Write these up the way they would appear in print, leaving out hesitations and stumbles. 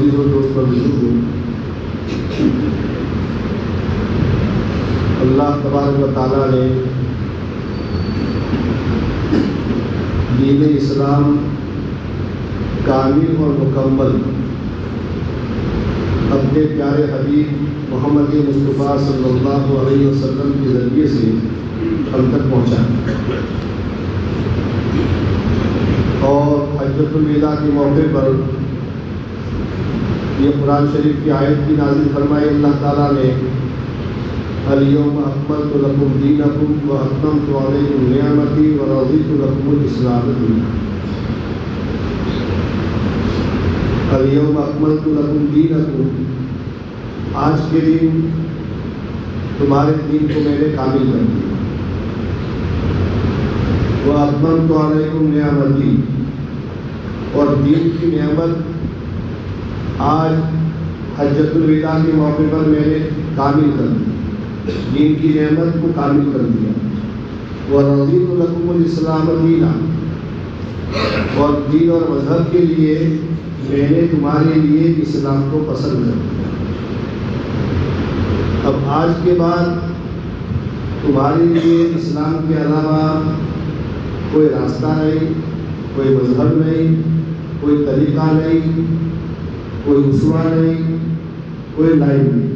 عزیز و دوست اور بزرگوں، اللہ تبارک و تعالیٰ نے دین اسلام کامل اور مکمل اپنے پیارے حبیب محمد مصطفیٰ صلی اللہ علیہ وسلم کے ذریعے سے ہم تک پہنچا، اور حجۃ الوداع کے موقع پر یہ قرآن شریف کی آیت کی نازل فرمائی۔ اللہ تعالیٰ نے الیوم اکملت لکم دینکم واتممت علیکم نعمتی ورضیت لکم الاسلام دینا۔ الیوم اکملت لکم دینکم، آج کے دن تمہارے دین کو میں نے کامل کر دیا، واتممت علیکم نعمتی، اور دین کی نعمت آج حجۃ الوداع کے موقع پر میں نے کامل کر دی، دین کی نعمت کو کامل کر دیا۔ وَرَضِيتُ لَكُمُ الْإِسْلَامَ دِينًا، اور دین اور مذہب کے لیے میں نے تمہارے لیے اسلام کو پسند کر دیا۔ اب آج کے بعد تمہارے لیے اسلام کے علاوہ کوئی راستہ نہیں، کوئی مذہب نہیں، کوئی طریقہ نہیں، کوئی اسوا نہیں، کوئی لائن نہیں۔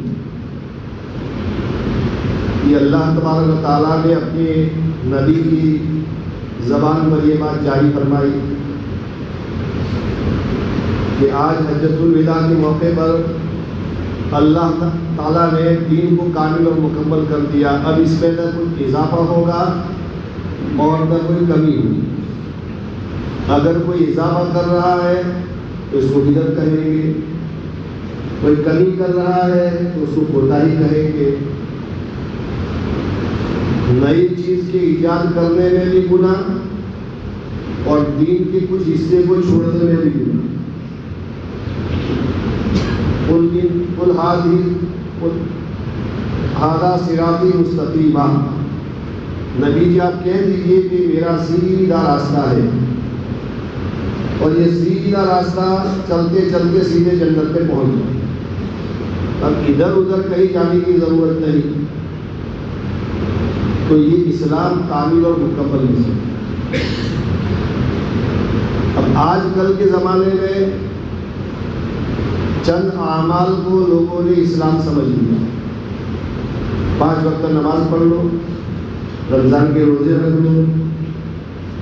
یہ اللہ تبارک و تعالیٰ نے اپنے نبی کی زبان پر یہ بات جاری فرمائی کہ آج حجۃ الوداع کے موقع پر اللہ تعالیٰ نے دین کو کامل اور مکمل کر دیا۔ اب اس میں نہ کوئی اضافہ ہوگا اور نہ کوئی کمی ہوگی۔ اگر کوئی اضافہ کر رہا ہے تو اس کو بدعت کہیں گے، کوئی کمی کر رہا ہے تو اس کو کوتاہی کہیں گے۔ نئی چیز کے ایجاد کرنے میں بھی گناہ اور دین کے کچھ حصے کو چھوڑنے میں بھی گناہ۔ قل ھذا صراطی مستقیما، نبی جی آپ کہہ دیجئے کہ میرا سیدھا راستہ ہے، اور یہ سیدھا راستہ چلتے چلتے سیدھے جنت پہ پہنچ جائے۔ اب ادھر ادھر کہیں جانے کی ضرورت نہیں۔ تو یہ اسلام کامل اور مکمل ہے۔ اب آج کل کے زمانے میں چند اعمال کو لوگوں نے اسلام سمجھ لیا۔ 5 وقت نماز پڑھ لو، رمضان کے روزے رکھ لو،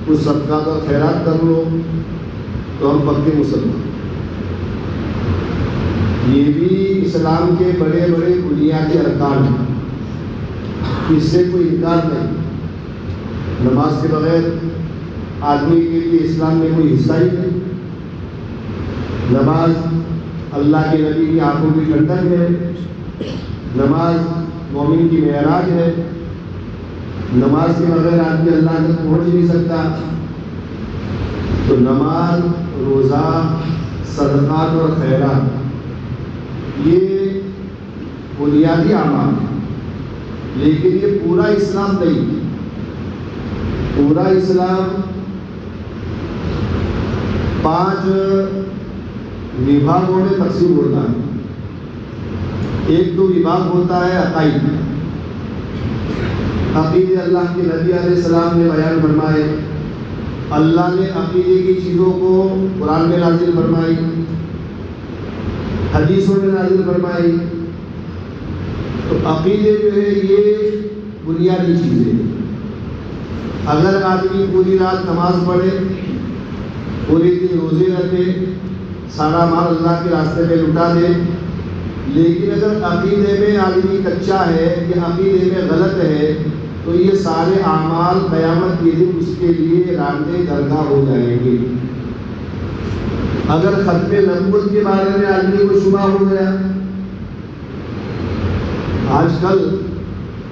کچھ صدقات اور خیرات کر لو تو ہم پکے مسلمان۔ یہ بھی اسلام کے بڑے بڑے بنیادی ارکان ہیں، اس سے کوئی انکار نہیں۔ نماز کے بغیر آدمی کے لیے اسلام میں کوئی حصہ ہی نہیں۔ نماز اللہ کے نبی کی آنکھوں کی ٹھنڈک ہے، نماز مومن کی معراج ہے، نماز کے بغیر آدمی اللہ تک پہنچ نہیں سکتا۔ تو نماز، روزہ، صدقات اور خیرات یہ بنیادی اعمال ہیں، لیکن یہ پورا اسلام نہیں ہے۔ پورا اسلام 5 وبھاگوں میں تقسیم ہوتا ہے۔ ایک تو وبھاگ ہوتا ہے عقائد۔ عقیدے اللہ کے نبی علیہ السلام نے بیان فرمائے، اللہ نے عقیدے کی چیزوں کو قرآن میں نازل فرمائی، حدیثوں میں نازل فرمائی۔ تو عقیدے جو ہے یہ بنیادی چیزیں ہیں۔ اگر آدمی پوری رات نماز پڑھے، پورے دن روزے رکھے، سارا مال اللہ کے راستے میں لٹا دے، لیکن اگر عقیدے میں آدمی کچا ہے یا عقیدے میں غلط ہے تو یہ سارے اعمال قیامت کے دن اس کے لیے راندے درگاہ ہو جائیں گے۔ اگر ختم نبوت کے بارے میں آدمی کو شبہ ہو گیا، آج کل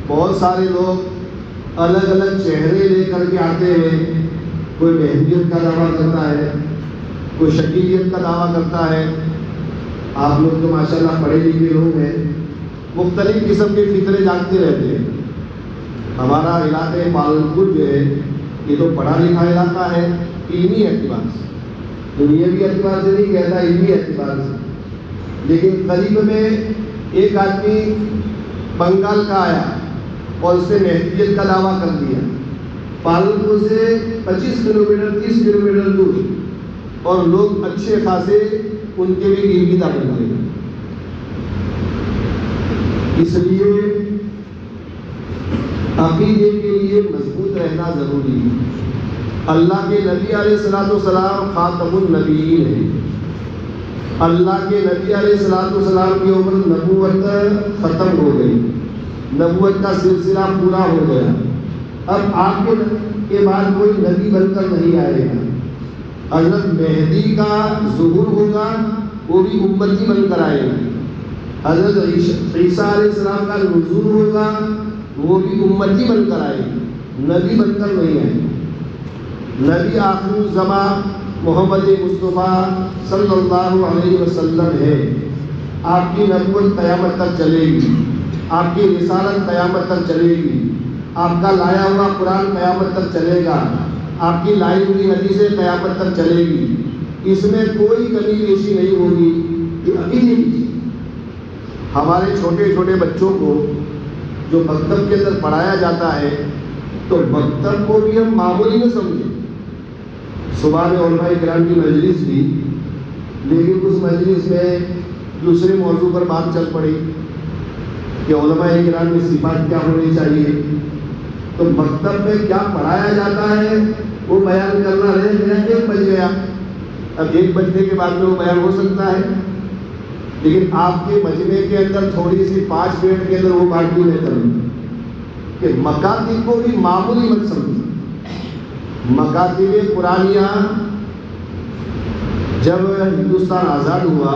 بہت سارے لوگ الگ الگ چہرے لے کر کے آتے ہیں، کوئی مہدیت کا دعویٰ کرتا ہے، کوئی شکیلیت کا دعویٰ کرتا ہے۔ آپ لوگ تو ماشاءاللہ پڑھے لکھے لوگ ہیں، مختلف قسم کے فطرے جانتے رہتے ہیں۔ ہمارا علاقہ پالنپور جو ہے یہ تو پڑھا لکھا علاقہ ہے، علمی اعتبار سے، دنیاوی اعتبار سے نہیں کہتا، علمی اعتبار سے لیکن قریب میں ایک آدمی بنگال کا آیا اور اس نے مہدیت کا دعویٰ کر دیا، پالنپور سے 25 کلومیٹر 30 کلومیٹر دور، اور لوگ اچھے خاصے ان کے بھی گرگیدہ بن گئے۔ اس لیے عقیدے کے لیے مضبوط رہنا ضروری ہے۔ اللہ کے نبی علیہ السلام خاتم النبیین ہیں۔ اللہ کے نبی علیہ السلام کی عمر نبوت ختم ہو گئی، نبوت کا سلسلہ پورا ہو گیا۔ اب آپ کے بعد کوئی نبی بن کر نہیں آئے گا۔ حضرت مہدی کا ظہور ہوگا، وہ بھی امتی بن کر آئے گا۔ حضرت عیسیٰ علیہ السلام کا نزول ہوگا، وہ بھی امتی بن کر آئے گا، نبی بن کر نہیں آئے گا۔ نبی آخر الزمان محمد مصطفیٰ صلی اللہ علیہ وسلم ہے۔ آپ کی نبوت قیامت تک چلے گی، آپ کی رسالت قیامت تک چلے گی، آپ کا لایا ہوا قرآن قیامت تک چلے گا، آپ کی لائی ہوئی حدیثیں قیامت تک چلے گی۔ اس میں کوئی کمی بیشی نہیں ہوگی۔ یہ عقیدے کی چیز۔ ہمارے چھوٹے چھوٹے بچوں کو جو مکتب کے اندر پڑھایا جاتا ہے، تو مکتب کو بھی ہم معمولی نہ سمجھیں۔ صبح میں علماء کرام کی مجلس تھی، لیکن اس مجلس میں دوسرے موضوع پر بات چل پڑی کہ علماء کرام کی صفات کیا ہونی چاہیے۔ تو مکتب میں کیا پڑھایا جاتا ہے وہ بیان کرنا رہے، میرا 1 بج گیا۔ اب 1 بجنے کے بعد میں وہ بیان ہو سکتا ہے، لیکن آپ کے مجمع کے اندر تھوڑی سی 5 منٹ کے اندر وہ بات بھی میں کروں کہ مکاتب کو بھی معمولی مت سمجھیں۔ مکاتب قرآنیہ جب ہندوستان آزاد ہوا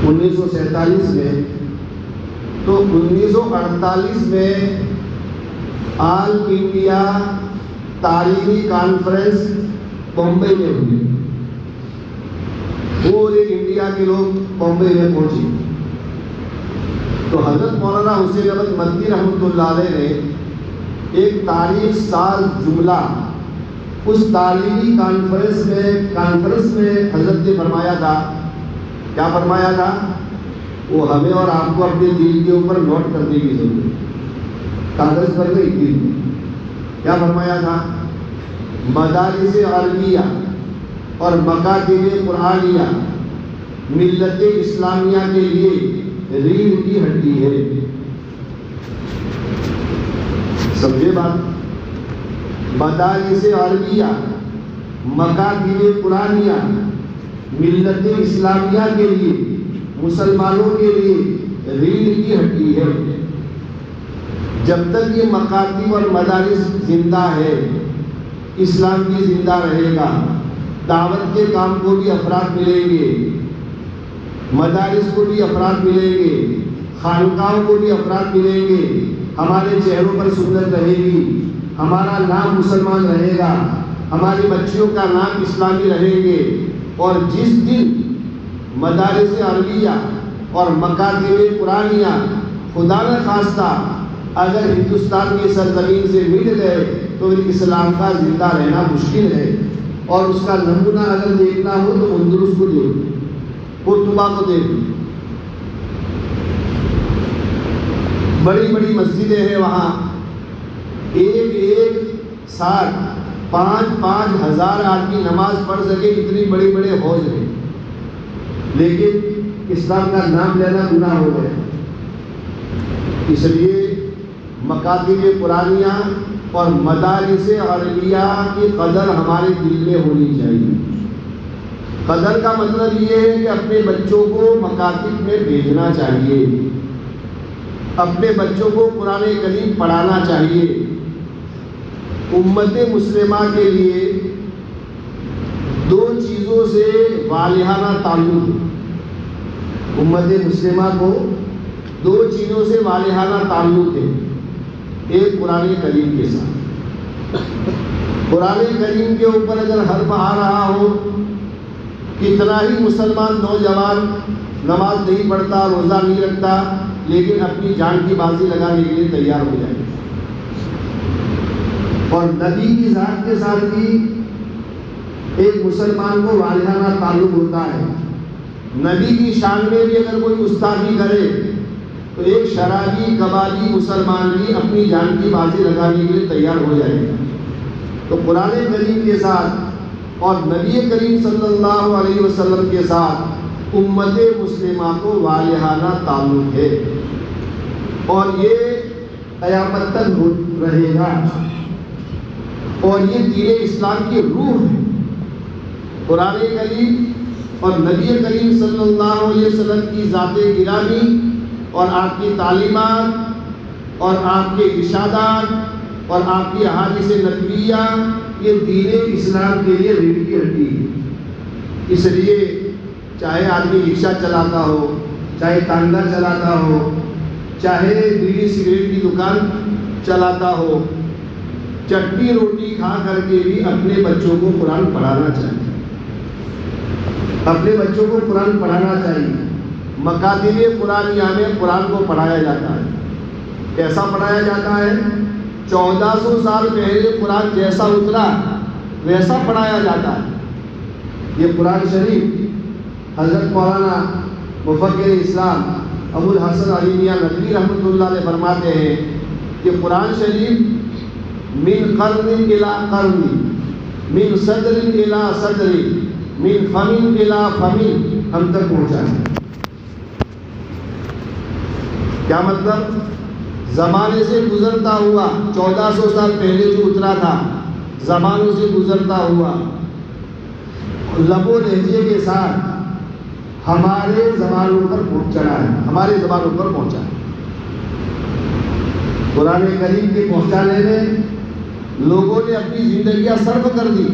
1947 میں، تو 1948 میں آل انڈیا تعلیمی کانفرنس بمبئی میں ہوئی۔ پورے انڈیا کے لوگ بمبئی میں پہنچے، تو حضرت مولانا حسین احمد مدنی رحمۃ اللہ علیہ نے ایک تاریخ ساز جملہ اس تعلیمی کانفرنس میں حضرت نے فرمایا تھا۔ کیا فرمایا تھا؟ وہ ہمیں اور آپ کو اپنے دل کے اوپر نوٹ کرنے کی ضرورت ہے، کاغذ پر نہیں، دل میں۔ کیا فرمایا تھا؟ مدارس عربیہ اور مکاتب قرآنیہ ملت اسلامیہ کے لیے ریڑھ کی ہڈی ہے۔ سمجھے بات؟ مدارس عربیہ مکاتب قرآنیہ ملت اسلامیہ کے لیے، مسلمانوں کے لیے ریڑھ کی ہڈی ہے۔ جب تک یہ مکاتب اور مدارس زندہ ہے، اسلام بھی زندہ رہے گا۔ دعوت کے کام کو بھی افراد ملیں گے، مدارس کو بھی افراد ملیں گے، خانقاہوں کو بھی افراد ملیں گے، ہمارے چہروں پر سنت رہے گی، ہمارا نام مسلمان رہے گا، ہماری بچیوں کا نام اسلامی رہیں گے۔ اور جس دن مدارس عربیہ اور مکاتب قرآنیہ خدا نہ خواستہ اگر ہندوستان کی سرزمین سے مٹ گئے تو اسلام کا زندہ رہنا مشکل ہے۔ اور اس کا نمونہ اگر دیکھنا ہو تو اندلس کو دیکھو، قرطبہ کو دیکھو، بڑی بڑی مسجدیں ہیں وہاں، ایک ساتھ 5-5 ہزار آدمی نماز پڑھ سکے، اتنی بڑی بڑے حوض ہیں، لیکن اسلام کا نام لینا گناہ ہو گیا۔ اس لیے مکاتب قرآنیہ اور مدارس عربیہ کی قدر ہمارے دل میں ہونی چاہیے۔ قدر کا مطلب یہ ہے کہ اپنے بچوں کو مکاتب میں بھیجنا چاہیے، اپنے بچوں کو قرآن کریم پڑھانا چاہیے۔ امت مسلمہ کے لیے 2 چیزوں سے والہانہ تعلق ہے۔ امت مسلمہ کو 2 چیزوں سے والہانہ تعلق ہے۔ ایک قرآن کریم کے ساتھ، قرآن کریم کے اوپر اگر حرف آ رہا ہو، کتنا ہی مسلمان نوجوان نماز نہیں پڑھتا، روزہ نہیں رکھتا، لیکن اپنی جان کی بازی لگانے کے لیے تیار ہو جائے۔ اور نبی کی ذات کے ساتھ بھی ایک مسلمان کو والہانہ تعلق ہوتا ہے۔ نبی کی شان میں بھی اگر کوئی گستاخی کرے تو ایک شرابی کبابی مسلمان بھی اپنی جان کی بازی لگانے کے لیے تیار ہو جائے گا۔ تو قرآن کریم کے ساتھ اور نبی کریم صلی اللہ علیہ وسلم کے ساتھ امت مسلمہ کو والہانہ تعلق ہے، اور یہ قیامت تک رہے گا، اور یہ دین اسلام کی روح ہے۔ قرآن کریم اور نبی کریم صلی اللہ علیہ وسلم کی ذات گرامی اور آپ کی تعلیمات اور آپ کے ارشادات اور آپ کی احادیث نبویہ یہ دین اسلام کے لیے ریڑھ کی ہڈی ہے۔ اس لیے چاہے آدمی رکشہ چلاتا ہو، چاہے تانگا چلاتا ہو، چاہے بیڑی سگریٹ کی دکان چلاتا ہو، چٹنی روٹی کھا کر کے بھی اپنے بچوں کو قرآن پڑھانا چاہیے، اپنے بچوں کو قرآن پڑھانا چاہیے۔ مکاتب قرآنیہ میں قرآن کو پڑھایا جاتا ہے۔ کیسا پڑھایا جاتا ہے؟ 1400 سال پہلے قرآن جیسا اترا ویسا پڑھایا جاتا ہے۔ یہ قرآن شریف حضرت مولانا مفکر اسلام ابو الحسن علی میاں ندوی رحمۃ اللہ علیہ فرماتے ہیں کہ قرآن شریف من قرن الی قرن، من صدر الی صدر، من فم الی فم ہم تک پہنچا ہے۔ کیا مطلب؟ زمانے سے گزرتا ہوا 1400 سال پہلے جو اترا تھا، زمانوں سے گزرتا ہوا لب و لہجے کے ساتھ ہمارے زبانوں پر چڑھا ہے، ہمارے زبانوں پر پہنچا ہے۔ قرآن کریم کے پہنچانے میں لوگوں نے اپنی زندگیاں صرف کر دی۔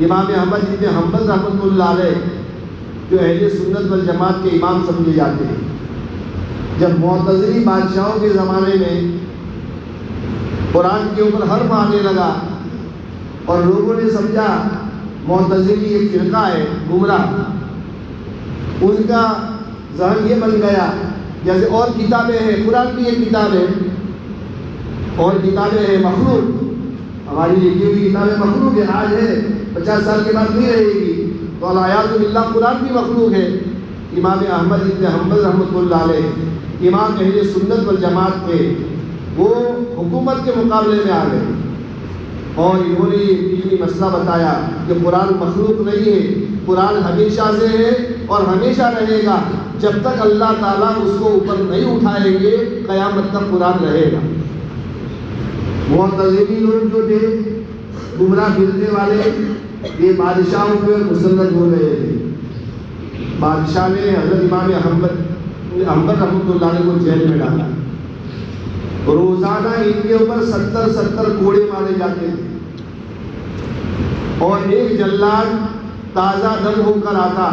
امام احمد بن حنبل رحمۃ اللہ علیہ جو اہل سنت والجماعت کے امام سمجھے جاتے ہیں، جب معتزلی بادشاہوں کے زمانے میں قرآن کے اوپر حرف آنے لگا اور لوگوں نے سمجھا معتزلی ایک فرقہ ہے گمراہ، ان کا ذہن یہ بن گیا جیسے اور کتابیں ہیں، قرآن بھی ایک کتاب ہے، اور کتابیں ہیں مخلوق، ہماری لکھی ہوئی کتابیں مخلوق ہے، آج ہے 50 سال کے بعد نہیں رہے گی، تو العیاذ باللہ قرآن بھی مخلوق ہے۔ امام احمد بن حنبل رحمۃ اللہ علیہ امام اہل سنت والجماعت تھے، وہ حکومت کے مقابلے میں آ گئے اور انہوں نے یہ علمی مسئلہ بتایا کہ قرآن مخلوق نہیں ہے، قرآن ہمیشہ سے ہے اور ہمیشہ رہے گا، جب تک اللہ تعالیٰ اس کو اوپر نہیں اٹھائیں گے قیامت تک قرآن رہے گا۔ معتزلی لوگ جو تھے گمراہ پھرنے والے، یہ بادشاہوں پہ مسلط ہو رہے تھے۔ بادشاہ نے حضرت امام حنبل رحمۃ اللہ علیہ کو جیل میں ڈالا، روزانہ ان کے اوپر 70 کوڑے مارے جاتے تھے، اور ایک جلاد تازہ دم ہو کر آتا،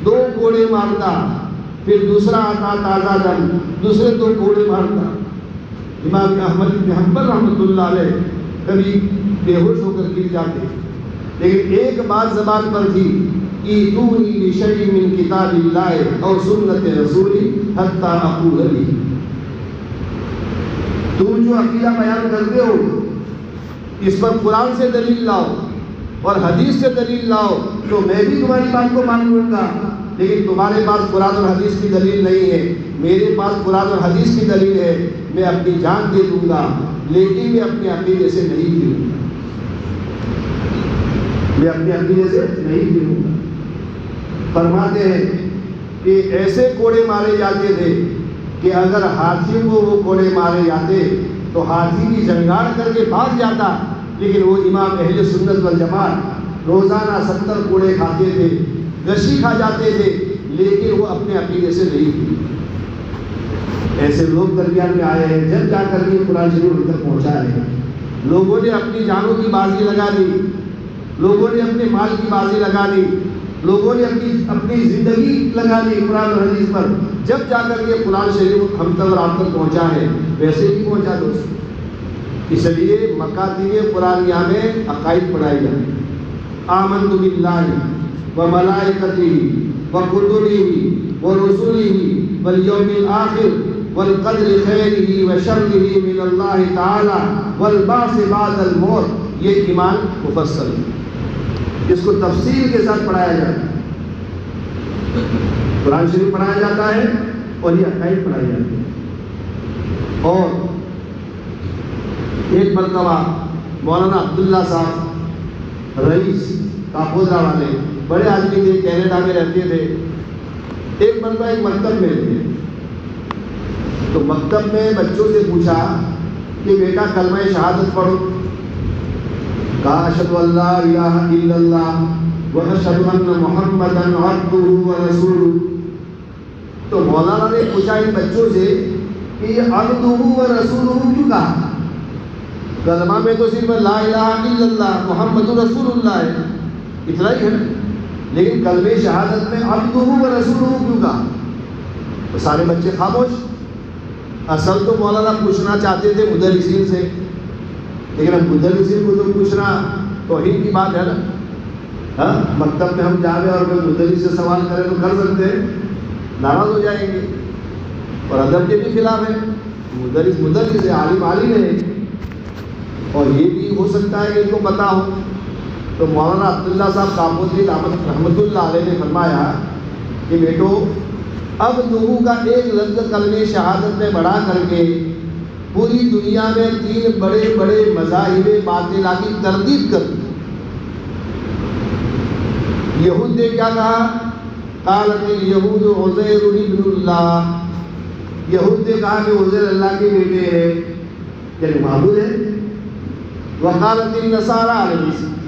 2 کوڑے مارتا، پھر دوسرا آتا تازہ دم، دوسرے 2 کوڑے مارتا۔ امام احمد بن حنبل رحمۃ اللہ علیہ کبھی بے ہوش ہو کر گر جاتے، لیکن ایک بات زبان پر تھی، ایتونی بشیء من کتاب اللہ اور سنت رسولی حتی اقول لی، تم جو عقیدہ بیان کرتے ہو اس پر قرآن سے دلیل لاؤ اور حدیث سے دلیل لاؤ تو میں بھی تمہاری بات کو مان لوں گا، لیکن تمہارے پاس قرآن اور حدیث کی دلیل نہیں ہے، میرے پاس قرآن اور حدیث کی دلیل ہے، میں اپنی جان دے دوں گا لیکن میں اپنے عقیدے سے نہیں پھروں گا، میں اپنے عقیدے سے نہیں پھروں گا۔ فرماتے ہیں کہ ایسے کوڑے مارے جاتے تھے کہ اگر ہاتھی کو وہ کوڑے مارے جاتے تو ہاتھی کی جنگاڑ کر کے بھاگ جاتا، لیکن وہ امام اہل سنت والجماعت روزانہ 70 کوڑے کھاتے تھے، گشی کھا جاتے تھے، لیکن وہ اپنے عقیدے سے نہیں تھے۔ ایسے لوگ درمیان میں آئے ہیں، جب جا کر کے قرآن شریف تک پہنچا ہے۔ لوگوں نے اپنی جانوں کی بازی لگا دی، لوگوں نے اپنے مال کی بازی لگا دی، لوگوں نے اپنی زندگی لگا دی قرآن اور حدیث پر، جب جا کر کے قرآن شریف ہم تک اور آپ تک پہنچا ہے، ویسے ہی پہنچا دوست۔ اس لیے مکاتب قرآنیہ میں عقائد پڑھائی جائیں، آمنت باللہ و ملائکتہ و کتبہ و رسلہ والیوم الآخر والقدر خیرہ و شرہ من اللہ تعالی والبعث بعد الموت، یہ ایمان مفصل ہے، اس کو تفصیل کے ساتھ پڑھایا جاتا ہے۔ قرآن شریف پڑھایا جاتا ہے اور یہ عقائد پڑھائی جاتی ہے۔ اور ایک مرتبہ مولانا عبداللہ صاحب رئیس کاپوزرا والے بڑے آدمی تھے، کینیڈا میں رہتے تھے، ایک مرتبہ ایک مکتب میں تھے، تو مکتب میں بچوں سے پوچھا کہ بیٹا کلمہ شہادت پڑھو، کہا اشہد ان لا الہ الا اللہ واشہد ان محمدا عبدہ ورسولہ۔ تو مولانا نے پوچھا ان بچوں سے کہ یہ عبدہ ورسولہ کیوں کہا؟ کلمہ میں تو صرف لا الہ الا اللہ محمد رسول اللہ ہے، اتنا ہی ہے، لیکن کلمہ شہادت میں عبدہ ورسولہ کیوں کہا؟ تو سارے بچے خاموش۔ اصل تو مولانا پوچھنا چاہتے تھے مدرسین سے، لیکن اب مدرسین کو تو پوچھنا توہین کی بات ہے نا، مکتب میں ہم جاوے اور کوئی مدرس سے سوال کریں تو کر سکتے ہیں، ناراض ہو جائیں گے، اور ادب کے بھی خلاف ہے۔ مدرس ہے، عالم ہے، اور یہ بھی ہو سکتا ہے کہ ان کو پتہ ہو۔ تو مولانا عبداللہ صاحب کاپوزری رحمۃ اللہ علیہ نے فرمایا کہ بیٹو اب دعو کا ایک لفظ کلمہ شہادت میں بڑھا کر کے پوری دنیا میں 3 بڑے بڑے مذاہب باطلہ کی تردید کر دی۔ یہود نے کیا کہا؟ قالت الیہود عزیر ابن اللہ، یہود نے کہا کہ عزیر اللہ کے بیٹے ہیں، یعنی معبود ہے۔ وقالت النصارى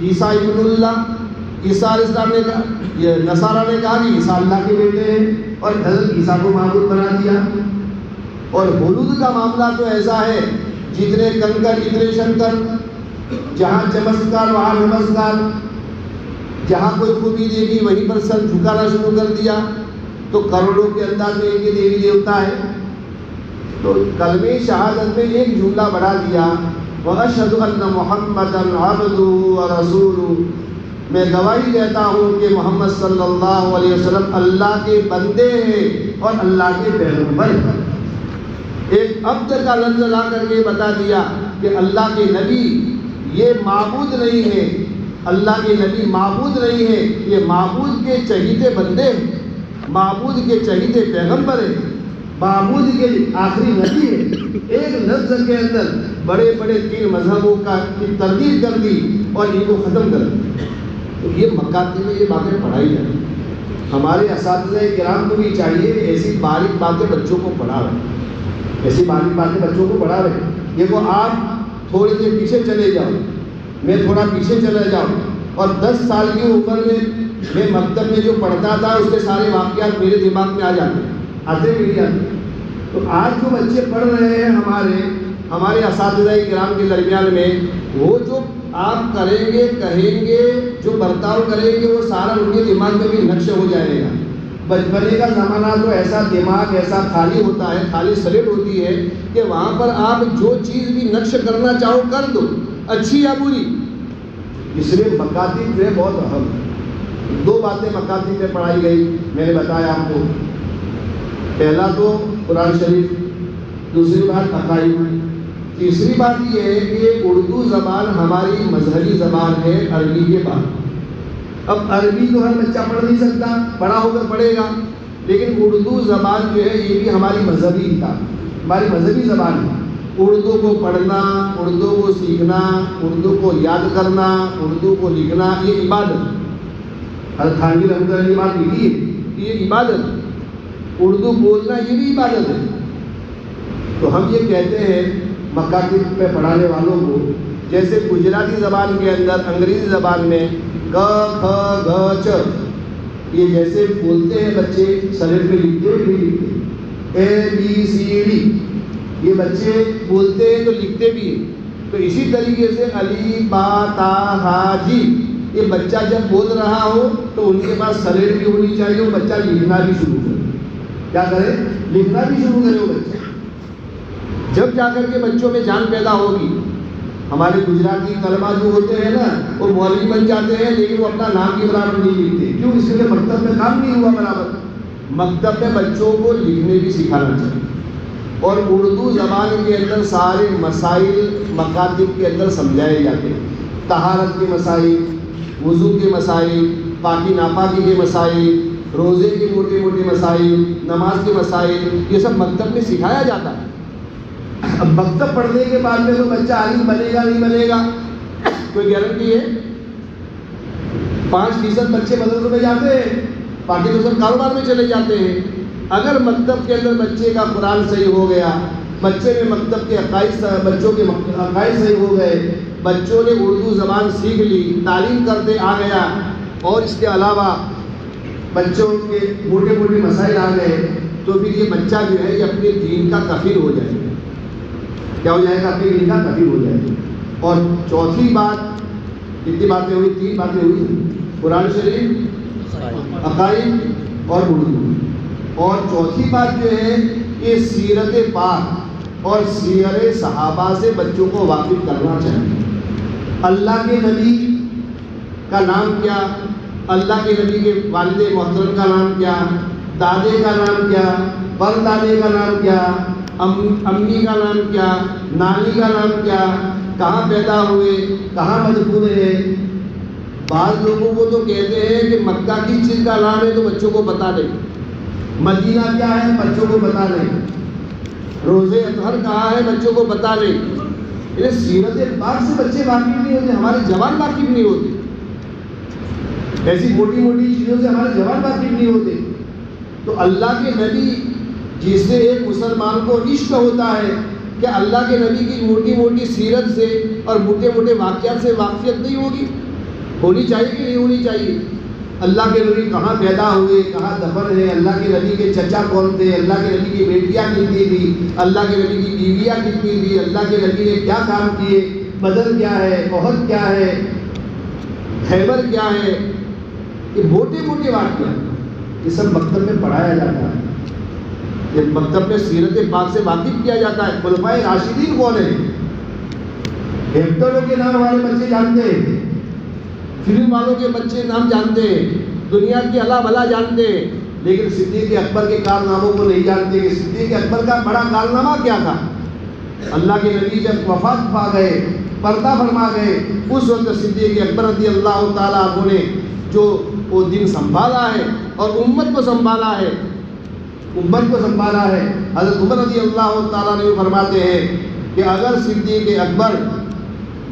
عیسیٰ ابن اللہ، عیسیٰ علیہ السلام نے کہا، یہ نصارہ نے کہا کہ عیسیٰ اللہ کے بیٹے ہیں اور حضرت عیسیٰ کو معبود بنا دیا۔ اور حدود کا معاملہ تو ایسا ہے، جتنے کنکر اتنے شنکر، جہاں چمتکار وہاں نمسکار، جہاں کوئی خوبی دیکھی وہیں پر سر جھکانا شروع کر دیا، تو کروڑوں کے انداز میں ایک دیوی دیوتا ہے۔ تو کلمہ شہادت میں ایک جملہ بڑھا دیا، وَأَشْهَدُ أَنَّ مُحَمَّدًا عَبْدُهُ وَرَسُولُهُ، میں گواہی دیتا ہوں کہ محمد صلی اللہ علیہ وسلم اللہ کے بندے ہیں اور اللہ کے پیغمبر ہیں۔ ایک عبد کا لفظ لا کر کے بتا دیا کہ اللہ کے نبی یہ معبود نہیں ہے، اللہ کے نبی معبود نہیں ہے، یہ معبود کے چہیتے بندے ہیں، معبود کے چہیتے پیغمبر ہیں، معبود کے آخری نبی ہے۔ ایک لفظ کے اندر بڑے بڑے 3 مذہبوں کا تردید کر دی اور ان کو ختم کر دیا۔ تو یہ مکاتب میں یہ باتیں پڑھائی جائیں، ہمارے اساتذہ کرام کو بھی چاہیے ایسی باریک باتیں بچوں کو پڑھا رہے، ایسی باریک باتیں بچوں کو پڑھا رہے۔ دیکھو آپ تھوڑے دیر پیچھے چلے جاؤ، میں تھوڑا پیچھے چلا جاؤں، اور 10 سال کی عمر میں مکتب میں جو پڑھتا تھا اس کے سارے واقعات میرے دماغ میں آ جاتے ہیں۔ تو آج جو بچے پڑھ رہے ہیں ہمارے اساتذہ کرام کے درمیان میں، وہ جو آپ کریں گے کہیں گے جو برتاؤ کریں گے وہ سارا ان کے دماغ میں بھی نقش ہو جائے گا۔ بچپنے کا زمانہ تو ایسا دماغ ایسا خالی ہوتا ہے، خالی سلیٹ ہوتی ہے کہ وہاں پر آپ جو چیز بھی نقش کرنا چاہو کر دو، اچھی یا بری۔ اس لیے مکاتب جو ہے بہت اہم ہے۔ 2 باتیں مکاتب میں پڑھائی گئی، میں نے بتایا آپ کو، پہلا تو قرآن شریف، دوسری بات عقائد، تیسری بات یہ ہے کہ اردو زبان ہماری مذہبی زبان ہے عربی کے بعد۔ اب عربی تو ہر بچہ پڑھ نہیں سکتا، بڑا ہو کر پڑھے گا، لیکن اردو زبان جو ہے یہ بھی ہماری مذہبی کتاب، ہماری مذہبی زبان ہے۔ اردو کو پڑھنا، اردو کو سیکھنا، اردو کو یاد کرنا، اردو کو لکھنا، یہ عبادت ہے۔ حضرت تھانوی رحمۃ اللہ نے بات لکھی ہے، یہ عبادت ہے۔ اردو بولنا یہ بھی عبادت ہے۔ تو ہم یہ کہتے ہیں مکاتب پہ پڑھانے والوں کو، جیسے گجراتی زبان کے اندر، انگریزی زبان میں گ کھ گھ چ، یہ جیسے بولتے ہیں بچے سلیٹ پہ لکھتے بھی لکھتے، اے بی سی ڈی یہ بچے بولتے ہیں تو لکھتے بھی ہیں۔ تو اسی طریقے سے علی با تا ہا جی، یہ بچہ جب بول رہا ہو تو ان کے پاس سلیٹ بھی ہونی چاہیے، وہ بچہ لکھنا بھی شروع کرے۔ کیا کرے؟ لکھنا بھی شروع کرے وہ بچہ۔ جب جا کر کے بچوں میں جان پیدا ہوگی۔ ہمارے گجراتی طلبا جو ہوتے ہیں نا، وہ مولوی بن جاتے ہیں لیکن وہ اپنا نام کی برابر نہیں لکھتے، کیوں؟ اس لیے مکتب میں کام نہیں ہوا برابر۔ مکتب میں بچوں کو لکھنے بھی سکھانا چاہیے، اور اردو زبان کے اندر سارے مسائل مکاتب کے اندر سمجھائے جاتے ہیں۔ طہارت کے مسائل، وضو کے مسائل، پاکی ناپاکی کے مسائل، روزے کے موٹے موٹے مسائل، نماز کے مسائل، یہ سب مکتب میں سکھایا جاتا ہے۔ اب مکتب پڑھنے کے بعد میں تو بچہ عالم بنے گا نہیں بنے گا کوئی گارنٹی ہے؟ 5% بچے مدرسوں میں جاتے ہیں، باقی تو سب کاروبار میں چلے جاتے ہیں۔ اگر مکتب کے اندر بچے کا قرآن صحیح ہو گیا، بچے میں مکتب کے عقائد، بچوں کے عقائد صحیح ہو گئے، بچوں نے اردو زبان سیکھ لی، تعلیم کرتے آ گیا، اور اس کے علاوہ بچوں کے موٹے موٹے مسائل آ گئے، تو پھر یہ بچہ جو ہے یہ اپنے دین کا کفیل ہو جائے گا۔ کیا ہو جائے گا؟ اپنے دین کا کفیل ہو جائے گا۔ اور چوتھی بات، کتنی باتیں ہوئی؟ 3 باتیں ہوئی، قرآن شریف، عقائد اور اردو۔ اور چوتھی بات جو ہے کہ سیرت پاک اور سیر صحابہ سے بچوں کو واقف کرنا چاہیے۔ اللہ کے نبی کا نام کیا، اللہ کے نبی کے والد محترم کا نام کیا، دادے کا نام کیا، پر دادے کا نام کیا، امی کا نام کیا، نانی کا نام کیا، کہاں پیدا ہوئے، کہاں مدفون ہے۔ بعض لوگوں کو تو کہتے ہیں کہ مکہ کس چیز کا نام ہے تو بچوں کو پتہ نہیں، مدینہ کیا ہے بچوں کو پتہ نہیں، روزے اطہر کہاں ہے بچوں کو پتہ نہیں۔ یہ سیرت پاک سے بچے واقف نہیں ہوتے، ہمارے جوان واقف نہیں ہوتے، ایسی موٹی موٹی چیزوں سے ہمارے جوان واقف نہیں ہوتے۔ تو اللہ کے نبی جس سے ایک مسلمان کو عشق ہوتا ہے، کہ اللہ کے نبی کی موٹی موٹی سیرت سے اور موٹے موٹے واقعات سے واقفیت نہیں ہوگی؟ ہونی چاہیے کہ نہیں ہونی چاہیے؟ اللہ کے نبی کہاں پیدا ہوئے، کہاں دفن ہے، اللہ کے نبی کے چچا کون تھے، اللہ کے نبی کی بیٹیاں کتنی تھی، اللہ کے نبی کی بیویاں کتنی تھی، اللہ کے نبی نے کیا کام کیے، بدر کیا ہے، احد کیا ہے، خیبر کیا ہے، یہ موٹے موٹے واقعات یہ سب مکتب میں پڑھایا جاتا ہے۔ یہ مکتب میں سیرت پاک سے واقف کیا جاتا ہے۔ خلفائے راشدین کون ہیں؟ ایکٹروں کے نام والے بچے جانتے ہیں، فلم والوں کے بچے نام جانتے ہیں، دنیا کی اللہ بھلا جانتے ہیں، لیکن صدیق اکبر کے کارناموں کو نہیں جانتے کہ صدیق اکبر کا بڑا کارنامہ کیا تھا۔ اللہ کے نبی جب وفات پا گئے، پردہ فرما گئے، اس وقت صدیق اکبر رضی اللہ تعالیٰ عنہ نے جو وہ دن سنبھالا ہے اور امت کو سنبھالا ہے، امت کو سنبھالا ہے۔ حضرت عمر رضی اللہ تعالیٰ نے فرماتے ہیں کہ اگر صدیق اکبر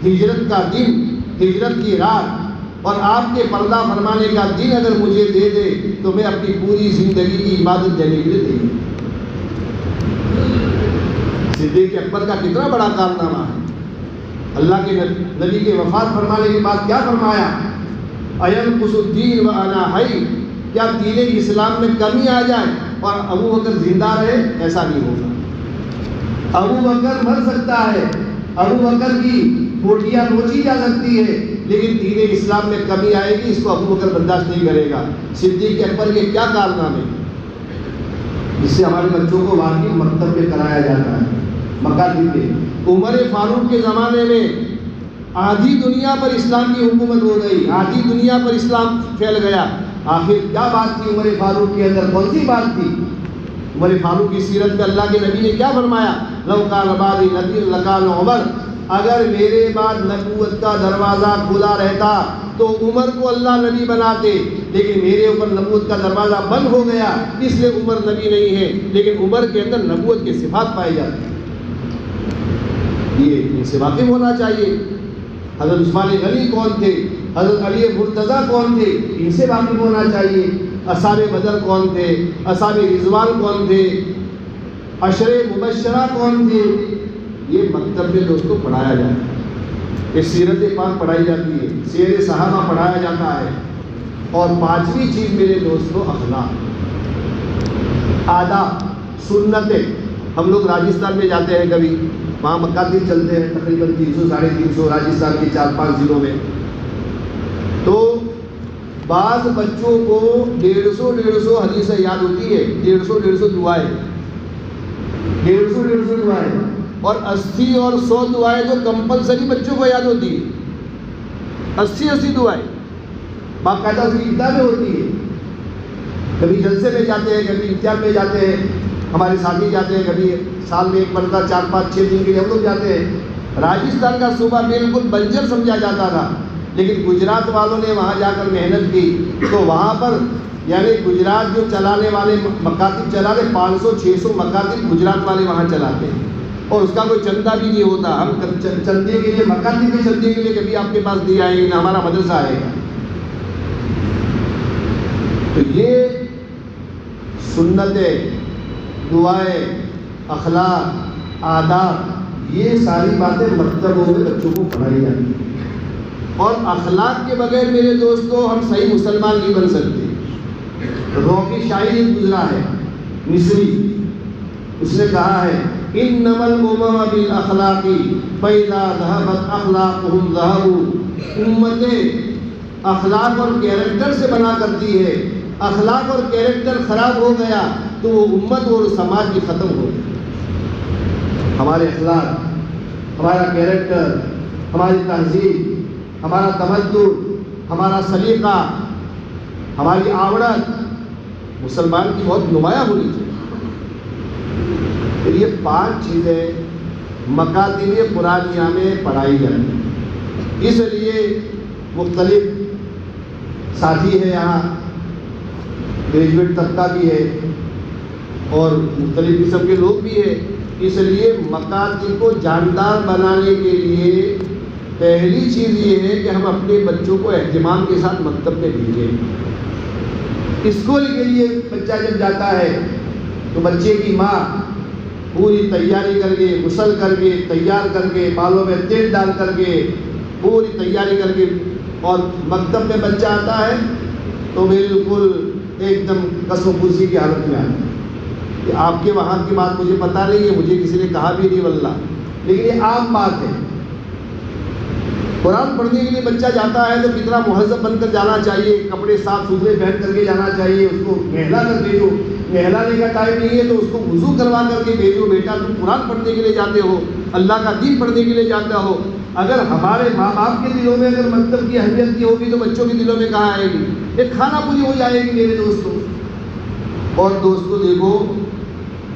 ہجرت کا دن، ہجرت کی رات اور آپ کے پردہ فرمانے کا دن اگر مجھے دے دے تو میں اپنی پوری زندگی کی عبادت دینے کے لیے دے دوں۔ صدیق اکبر کا کتنا بڑا کارنامہ ہے۔ اللہ کے نبی کے وفات فرمانے کے بعد کیا فرمایا؟ اَيَنْقُصُ الدِّينُ وَأَنَا حَيٌّ، کیا دین اسلام میں کمی آ جائے اور ابو بکر زندہ رہے؟ ایسا نہیں ہوگا۔ ابو بکر مر سکتا ہے، ابو بکر کی بوٹیاں نوچی جا سکتی ہے، لیکن دین اسلام میں کمی آئے گی، اس کو ابو بکر برداشت نہیں کرے گا۔ صدیق اکبر کے کیا کارنامے، جس سے ہمارے بچوں کو واقعی مکتب میں کرایا جاتا ہے، مکاتب میں۔ عمر فاروق کے زمانے میں آدھی دنیا پر اسلام کی حکومت ہو گئی، آدھی دنیا پر اسلام پھیل گیا۔ آخر کیا بات تھی عمر فاروق کے اندر؟ کون سی بات تھی؟ عمر فاروق کی سیرت میں اللہ کے نبی نے کیا فرمایا؟ لَوْ كَانَ بَعْدِي نَبِيٌّ لَكَانَ عُمَرٌ، اگر میرے بعد نبوت کا دروازہ کھلا رہتا تو عمر کو اللہ نبی بناتے، لیکن میرے اوپر نبوت کا دروازہ بند ہو گیا، اس لیے عمر نبی نہیں ہے، لیکن عمر کے اندر نبوت کے صفات پائے جاتے ہیں۔ یہ ان سے واقف ہونا چاہیے۔ حضرت عثمان غنی کون تھے، حضرت علی مرتضیٰ کون تھے، ان سے واقف ہونا چاہیے۔ اصحاب بدر کون تھے، اصحاب رضوان کون تھے، عشرے مبشرہ کون تھے، یہ مکتب میں دوستوں پڑھایا جاتا ہے۔ یہ سیرت پاک پڑھائی جاتی ہے، سیر صحابہ پڑھایا جاتا ہے۔ اور 5ویں چیز میرے دوستوں اخلاق، آداب، سنتیں۔ ہم لوگ راجستھان میں جاتے ہیں، کبھی وہاں مکاتب چلتے ہیں، تقریباً 300 ساڑھے 300 راجستھان کے 4-5 ضلعوں میں۔ تو بعض بچوں کو 150 حدیثیں یاد ہوتی ہے، 150 دعائیں، 150 دعائیں، اور 80 اور 100 دعائیں تو کمپلسری بچوں کو یاد ہوتی ہے۔ 80 دعائیں باقاعدہ اس کی کتابیں ہوتی ہے۔ کبھی جلسے میں جاتے ہیں، کبھی امتحان میں جاتے ہیں، ہمارے ساتھی جاتے ہیں، کبھی سال میں ایک مرتبہ 4-5-6 دن کے لیے ہم لوگ جاتے ہیں۔ راجستھان کا صوبہ بالکل بنجر سمجھا جاتا تھا، لیکن گجرات والوں نے وہاں جا کر محنت کی تو وہاں پر یعنی گجرات جو چلانے والے مکاتب چلا رہے 500-600 مکاتب گجرات والے وہاں چلاتے ہیں، اور اس کا کوئی چندہ بھی نہیں ہوتا. ہم چندے کے لیے مکاتب کے چندے کے لیے کبھی آپ کے پاس دیا آئے گا، ہمارا مدرسہ آئے گا. تو یہ سنتیں، دعائیں، اخلاق، آداب، یہ ساری باتیں مکتبوں میں بچوں کو پڑھائی جاتی ہیں. اور اخلاق کے بغیر میرے دوستو ہم صحیح مسلمان نہیں بن سکتے. روکی شاعر گزرا ہے مصری، اس نے کہا ہے انما الامم بالاخلاق فاذا ذهبت اخلاقهم ذهبوا. امتیں اخلاق اور کیریکٹر سے بنا کرتی ہے، اخلاق اور کیریکٹر خراب ہو گیا تو وہ امت اور سماج بھی ختم ہو گئی. ہمارے اخلاق، ہمارا کیریکٹر، ہماری تہذیب، ہمارا تمدن، ہمارا سلیقہ، ہماری آورت مسلمان کی بہت نمایاں ہونی چاہیے. پھر یہ 5 چیزیں مکاتب قرآنیہ میں پڑھائی جاتی ہیں. اس لیے مختلف ساتھی ہے یہاں، گریجویٹ طبقہ بھی ہے اور مختلف قسم کے لوگ بھی ہیں. اس لیے مکاتب کو جاندار بنانے کے لیے پہلی چیز یہ ہے کہ ہم اپنے بچوں کو اہتمام کے ساتھ مکتب میں بھیجیں. اسکول کے لیے بچہ جب جاتا ہے تو بچے کی ماں پوری تیاری کر کے، غسل کر کے، تیار کر کے، بالوں میں تیل ڈال کر کے، پوری تیاری کر کے، اور مکتب میں بچہ آتا ہے تو بالکل ایک دم قسم پرسی کی حالت میں آتا ہے. کہ آپ کے وہاں کی بات مجھے پتہ نہیں ہے، مجھے کسی نے کہا بھی نہیں واللہ، لیکن یہ عام بات ہے. قرآن پڑھنے کے لیے بچہ جاتا ہے تو کتنا مہذب بن کر جانا چاہیے، کپڑے صاف ستھرے پہن کر کے جانا چاہیے. اس کو نہلا کر بھیجو، نہلانے کا ٹائم نہیں ہے تو اس کو وضو کروا کر کے بھیجو. بیٹا تم قرآن پڑھنے کے لیے جاتے ہو، اللہ کا دین پڑھنے کے لیے جاتا ہو. اگر ہمارے ماں باپ کے دلوں میں اگر مکتب کی اہمیت کی ہوگی تو بچوں کے دلوں میں کہاں آئے گی؟ ایک کھانا پوری ہو جائے گی میرے دوستوں. اور دوستوں دیکھو،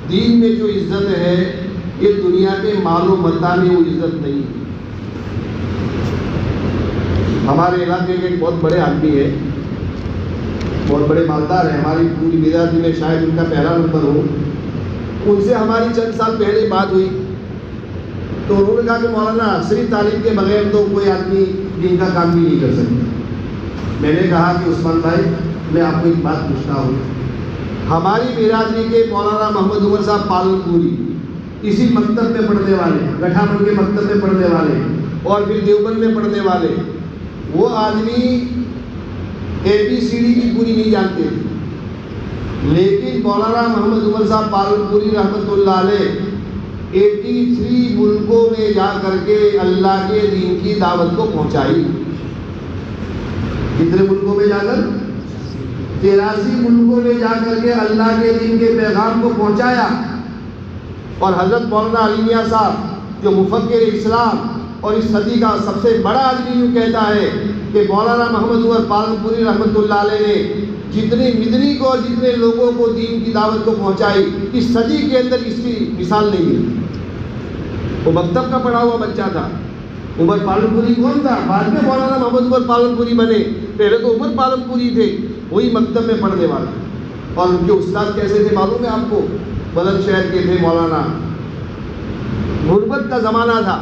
دین میں جو عزت ہے یہ دنیا کے مال و متاع میں وہ عزت نہیں ہے. ہمارے علاقے کے ایک بہت بڑے آدمی ہیں، بہت بڑے مالدار ہیں، ہماری پوری برادری میں شاید ان کا پہلا نمبر ہو. ان سے ہماری چند سال پہلے بات ہوئی تو انہوں نے کہا کہ مولانا صرف تعلیم کے بغیر تو کوئی آدمی دین کا کام بھی نہیں کر سکتا. میں نے کہا کہ عثمان بھائی میں آپ کو ایک بات پوچھتا ہوں. ہماری برادری کے مولانا محمد عمر صاحب پالن پوری اسی مکتب میں پڑھنے والے، گٹھا من کے مکتب میں پڑھنے والے اور پھر دیوبند میں پڑھنے والے، وہ آدمی ABCD کی پوری نہیں جانتے تھے، لیکن مولانا محمد عمر صاحب پالن پوری رحمۃ اللہ علیہ 83 ملکوں میں جا کر کے اللہ کے دین کی دعوت کو پہنچائی. کتنے ملکوں میں جا کر؟ 83 ملکوں میں جا کر کے اللہ کے دین کے پیغام کو پہنچایا. اور حضرت مولانا علی میاں صاحب جو مفکر اسلام اور اس صدی کا سب سے بڑا آدمی یوں کہتا ہے کہ مولانا محمد عمر پالن پوری رحمۃ اللہ علیہ نے جتنی مدنی کو اور جتنے لوگوں کو دین کی دعوت کو پہنچائی، اس صدی کے اندر اس کی مثال نہیں ہے. وہ مکتب کا پڑھا ہوا بچہ تھا. عمر پالن پوری کون تھا؟ بعد میں مولانا محمد عمر پالن پوری بنے، پہلے تو عمر پالن پوری تھے، وہی مکتب میں پڑھنے والے. اور ان کے استاد کیسے تھے معلوم ہے آپ کو؟ بلند شہر کے تھے مولانا. غربت کا زمانہ تھا،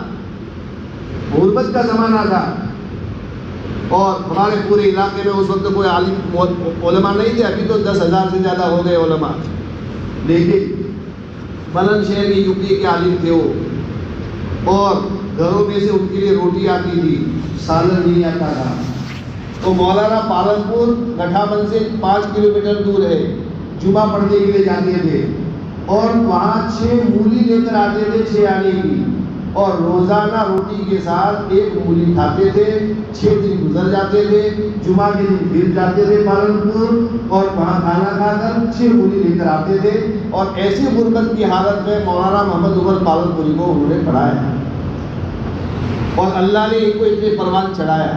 غربت کا زمانہ تھا، اور ہمارے پورے علاقے میں اس وقت کوئی عالم علماء نہیں تھے. ابھی تو 10,000 سے زیادہ ہو گئے علماء، لیکن بلند شہر کی یوپی کے عالم تھے وہ. اور گھروں میں سے ان کے لیے روٹی آتی تھی، سالن نہیں آتا تھا. تو مولانا پالن پور گٹھا بند سے 5 کلومیٹر دور ہے، جمعہ پڑھنے کے لیے جاتے تھے اور وہاں 6 مولی لے کر آتے تھے 6 آنے کی، اور روزانہ روٹی کے ساتھ 1 مولی کھاتے تھے. 6 دن گزر جاتے تھے، جمعہ کے دن پھر جاتے تھے پالن پور اور وہاں کھانا کھا کر 6 مولی لے کر آتے تھے. اور ایسی غربت کی حالت میں مولانا محمد عمر پالن پوری کو انہوں نے پڑھایا اور اللہ نے ان کو اتنے پروان چڑھایا.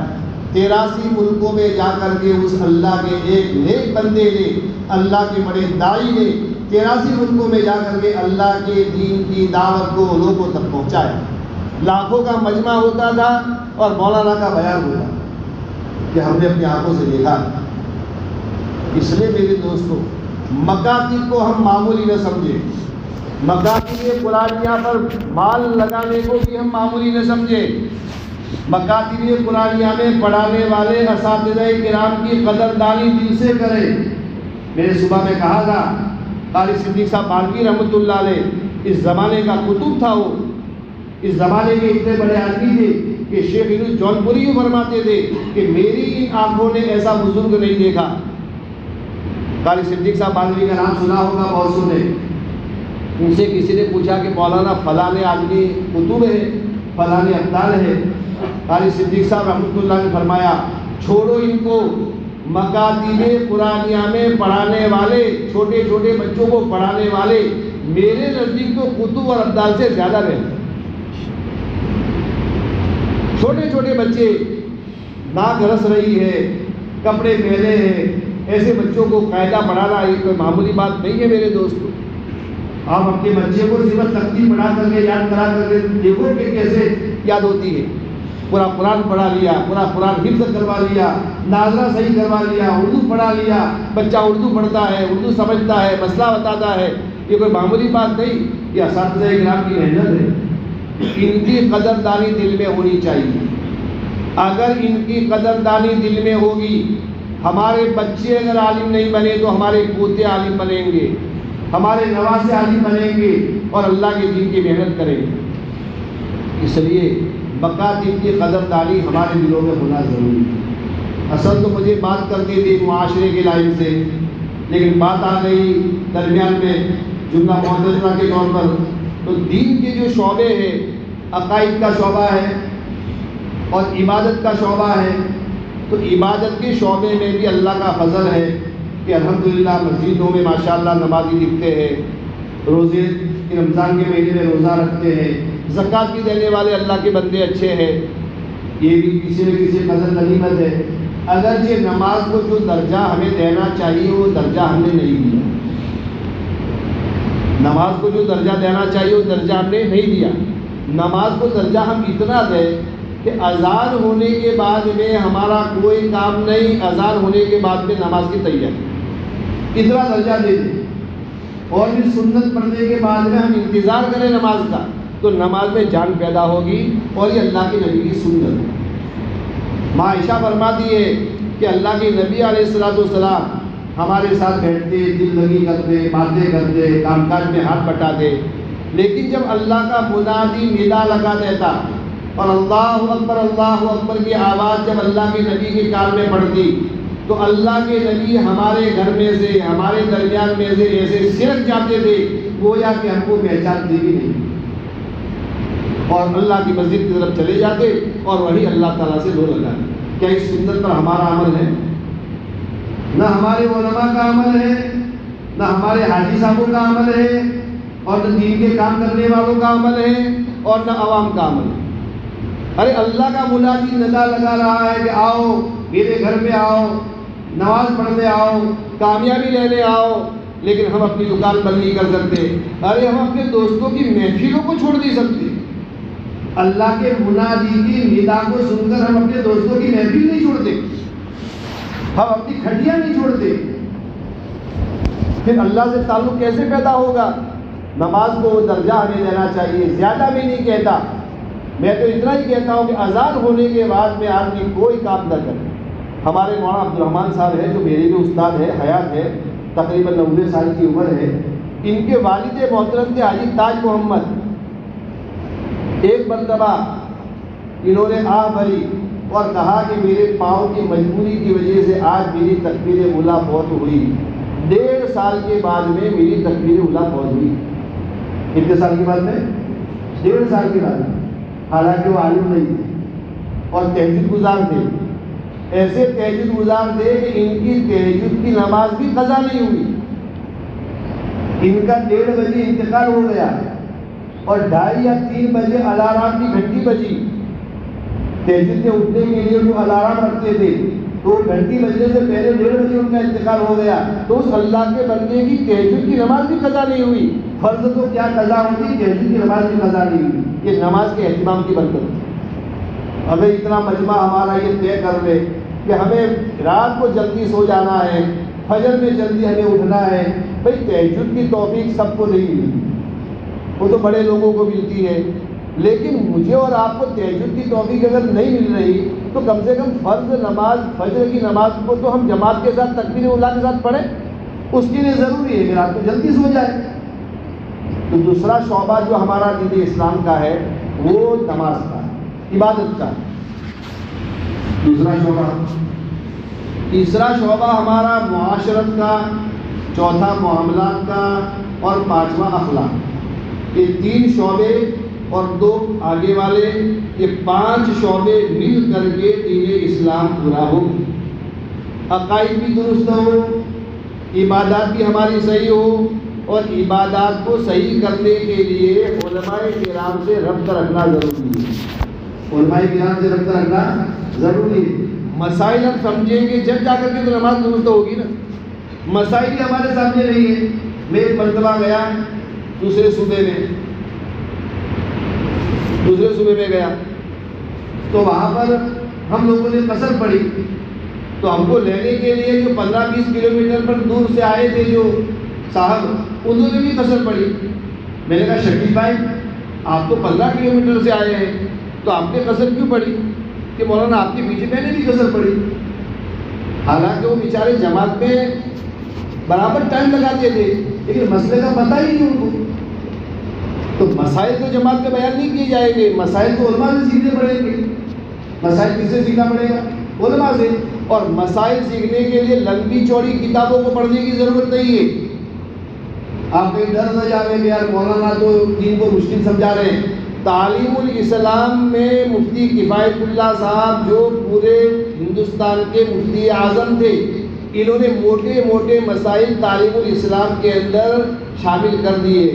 83 ملکوں میں جا کر کے اس اللہ کے ایک نیک بندے نے، اللہ کے بڑے داعی نے 83 ملکوں میں جا کر کے اللہ کے دین کی دعوت کو لوگوں تک پہنچایا. لاکھوں کا مجمع ہوتا تھا اور مولانا کا بیان ہوتا کہ ہم نے اپنی آنکھوں سے دیکھا اس لیے میرے دوستوں مکاتب کو ہم معمولی نہ سمجھیں، مکاتب قرآنیہ پر مال لگانے کو بھی ہم معمولی نہ سمجھیں۔ مکاتب قرآنیہ میں پڑھانے والے اساتذہ کرام کی قدردانی دل سے کریں۔ میں نے صبح میں کہا تھا قاری صدیق صاحب مالوی رحمۃ اللہ علیہ اس زمانے کا قطب تھا، وہ اس زمانے کے اتنے بڑے آدمی تھے کہ شیخ یونس جونپوری یوں فرماتے تھے کہ میری ان آنکھوں نے ایسا بزرگ نہیں دیکھا۔ قاری صدیق صاحب مالوی کا نام سنا ہوگا بہت سو نے۔ ان سے کسی نے پوچھا کہ مولانا فلاں آدمی قطب ہے، فلاں ابدال ہے۔ قاری صدیق صاحب رحمۃ اللہ نے فرمایا چھوڑو ان کو، مکاتب قرآنیہ میں پڑھانے والے، چھوٹے چھوٹے بچوں کو پڑھانے والے میرے نزدیک تو قطب اور ابدال سے زیادہ بہتر۔ چھوٹے چھوٹے بچے، ناک رس رہی ہے، کپڑے پہنے ہیں، ایسے بچوں کو قاعدہ پڑھانا یہ کوئی معمولی بات نہیں ہے میرے دوستوں۔ آپ اپنے بچے کو صرف تختی پڑھا کر کے یاد کرا کر کے دیکھو کہ کیسے یاد ہوتی ہے۔ پورا قرآن پڑھا لیا، پورا قرآن حفظ کروا لیا، ناظرہ صحیح کروا لیا، اردو پڑھا لیا، بچہ اردو پڑھتا ہے، اردو سمجھتا ہے، مسئلہ بتاتا ہے، یہ کوئی معمولی بات نہیں، یہ اساتذہ کرام کی محنت ہے۔ ان کی قدردانی دل میں ہونی چاہیے۔ اگر ان کی قدردانی دل میں ہوگی، ہمارے بچے اگر عالم نہیں بنے تو ہمارے پوتے عالم بنیں گے، ہمارے نواسے عالم بنیں گے اور اللہ کے دین کی محنت کریں گے۔ اس لیے مکاتب کی قدردانی ہمارے دلوں میں ہونا ضروری ہے۔ اصل تو مجھے بات کرنی تھی معاشرے کے لائن سے، لیکن بات آ گئی درمیان میں جملہ معتزلہ کے طور پر۔ تو دین کے جو شعبے ہیں، عقائد کا شعبہ ہے اور عبادت کا شعبہ ہے، تو عبادت کے شعبے میں بھی اللہ کا فضل ہے کہ الحمدللہ مسجدوں میں ماشاءاللہ نمازی دکھتے ہیں، روزے رمضان کے مہینے میں روزہ رکھتے ہیں، زکوٰۃ بھی دینے والے اللہ کے بندے اچھے ہیں۔ یہ بھی کسی نہ کسی قدر غنیمت ہے۔ اگرچہ نماز کو جو درجہ ہمیں دینا چاہیے وہ درجہ ہم نے نہیں دیا، نماز کو جو درجہ دینا چاہیے وہ درجہ ہم نے نہیں دیا۔ نماز کو درجہ ہم اتنا دیں کہ اذان ہونے کے بعد میں ہمارا کوئی کام نہیں، اذان ہونے کے بعد میں نماز کی تیاری، اتنا درجہ دے دیں۔ اور پھر سنت پڑھنے کے بعد میں ہم انتظار کریں نماز کا، تو نماز میں جان پیدا ہوگی اور یہ اللہ کے نبی کی سنت ہے۔ ماں عائشہ فرماتی ہے کہ اللہ کے نبی علیہ السلام ہمارے ساتھ بیٹھتے، دل لگی کرتے، باتیں کرتے، کام کاج میں ہاتھ بٹاتے، لیکن جب اللہ کا منادی ندا لگا دیتا اور اللہ اکبر کی آواز جب اللہ کے نبی کے کان میں پڑتی تو اللہ کے نبی ہمارے گھر میں سے، ہمارے درمیان میں سے ایسے سرک جاتے تھے گویا کہ ہم کو پہچانتے بھی نہیں، اور اللہ کی مسجد کی طرف چلے جاتے اور وہی اللہ تعالیٰ سے دو لگاتے۔ کیا اس سنت پر ہمارا عمل ہے؟ نہ ہمارے علماء کا عمل ہے، نہ ہمارے حاجی صاحبوں کا عمل ہے، اور نہ دین کے کام کرنے والوں کا عمل ہے، اور نہ عوام کا عمل ہے۔ ارے اللہ کا منادی ندا لگا رہا ہے کہ آؤ میرے گھر میں آؤ، نماز پڑھنے آؤ، کامیابی لینے آؤ، لیکن ہم اپنی دکان بند نہیں کر سکتے۔ ارے ہم اپنے دوستوں کی محفلوں کو چھوڑ نہیں سکتے۔ اللہ کے منادی کی ندا کو سن کر ہم اپنے دوستوں کی محفل نہیں چھوڑتے، ہم اپنی کھٹیاں نہیں چھوڑتے۔ پھر اللہ سے تعلق کیسے پیدا ہوگا؟ نماز کو وہ درجہ ہمیں دینا چاہیے۔ زیادہ بھی نہیں کہتا، میں تو اتنا ہی کہتا ہوں کہ اذان ہونے کے بعد میں آدمی کوئی کام نہ کرے۔ ہمارے مولانا عبدالرحمان صاحب ہیں جو میرے بھی استاد ہے، حیات ہے، تقریباً 90 سال کی عمر ہے۔ ان کے والد محترم تھے حاجی تاج محمد۔ ایک مرتبہ انہوں نے آہ بھری اور کہا کہ میرے پاؤں کی مجبوری کی وجہ سے آج میری تکبیر اولیٰ فوت ہوئی۔ 1.5 سال کے بعد میں میری تکبیر اولیٰ فوت ہوئی۔ کتنے سال کے بعد میں؟ 1.5 سال کے بعد۔ حالانکہ وہ عالم نہیں تھے اور تہجد گزار تھے، ایسے تہجد گزار تھے کہ ان کی تہجد کی نماز بھی قضا نہیں ہوئی۔ ان کا 1:30 بجے انتقال ہو گیا اور 2:30 یا 3 بجے الارم کی گھنٹی بجی۔ تہجد کے اٹھنے کے لیے جو الارم رکھتے تھے تو گھنٹی بجنے سے پہلے 1:30 بجے ان کا انتقال ہو گیا، تو اس اللہ کے بندے کی تہجد کی نماز بھی قضا نہیں ہوئی۔ فرض تو کیا قضا ہوتی، تہجد کی نماز بھی قضا نہیں ہوئی۔ یہ نماز کے اہتمام کی برکت۔ اگر اتنا مجمع ہمارا یہ طے کر لے کہ ہمیں رات کو جلدی سو جانا ہے، فجر میں جلدی ہمیں اٹھنا ہے. بھائی تہجد کی توفیق سب کو نہیں ملی، وہ تو بڑے لوگوں کو ملتی ہے، لیکن مجھے اور آپ کو تہجد کی توفیق اگر نہیں مل رہی تو کم سے کم فرض نماز فجر کی نماز کو تو ہم جماعت کے ساتھ تکبیر اولیٰ کے ساتھ پڑھیں. اس کے لیے ضروری ہے کہ رات کو جلدی سو جائے. تو دوسرا شعبہ جو ہمارا دین اسلام کا ہے وہ نماز کا ہے، عبادت کا ہے. دوسرا شعبہ. تیسرا شعبہ ہمارا معاشرت کا، چوتھا معاملات کا، اور پانچواں اخلاق. یہ 3 شعبے اور 2 آگے والے، یہ 5 شعبے مل کر کے دین اسلام پورا ہو. عقائد بھی درست ہو، عبادات بھی ہماری صحیح ہو، اور عبادات کو صحیح کرنے کے لیے علماء کرام سے ربط رکھنا ضروری ہے. علماء کرام سے ربط رکھنا ضروری ہے. مسائل ہم سمجھیں گے جب جا کر کے تو نماز درست ہوگی نا. مسائل ہی ہمارے سامنے نہیں ہے. میں ایک مرتبہ گیا دوسرے صوبے میں گیا تو وہاں پر ہم لوگوں نے قصر پڑھی. تو ہم کو لینے کے لیے جو 15-20 کلومیٹر پر دور سے آئے تھے جو صاحب، انہوں نے بھی قصر پڑھی. میں نے کہا شکیل بھائی آپ تو 15 کلومیٹر سے آئے ہیں تو آپ نے قصر کیوں پڑھی؟ کہ مولانا آپ کے پیچھے میں نے بھی قصر پڑھی. حالانکہ وہ بیچارے جماعت میں برابر ٹائم لگاتے تھے لیکن مسئلے کا پتہ ہی نہیں ان کو. تو مسائل تو جماعت میں بیان نہیں کیے جائیں گے، مسائل تو علماء سے سیکھنے پڑیں گے. مسائل کس سے سیکھنا پڑے گا؟ علماء سے. اور مسائل سیکھنے کے لیے لمبی چوڑی کتابوں کو پڑھنے کی ضرورت نہیں ہے. آپ کہیں ڈر نہ جاویں کہ یار مولانا تو دین کو مشکل سمجھا رہے ہیں. تعلیم الاسلام میں مفتی کفایت اللہ صاحب جو پورے ہندوستان کے مفتی اعظم تھے، انہوں نے موٹے موٹے مسائل تعلیم الاسلام کے اندر شامل کر دیے.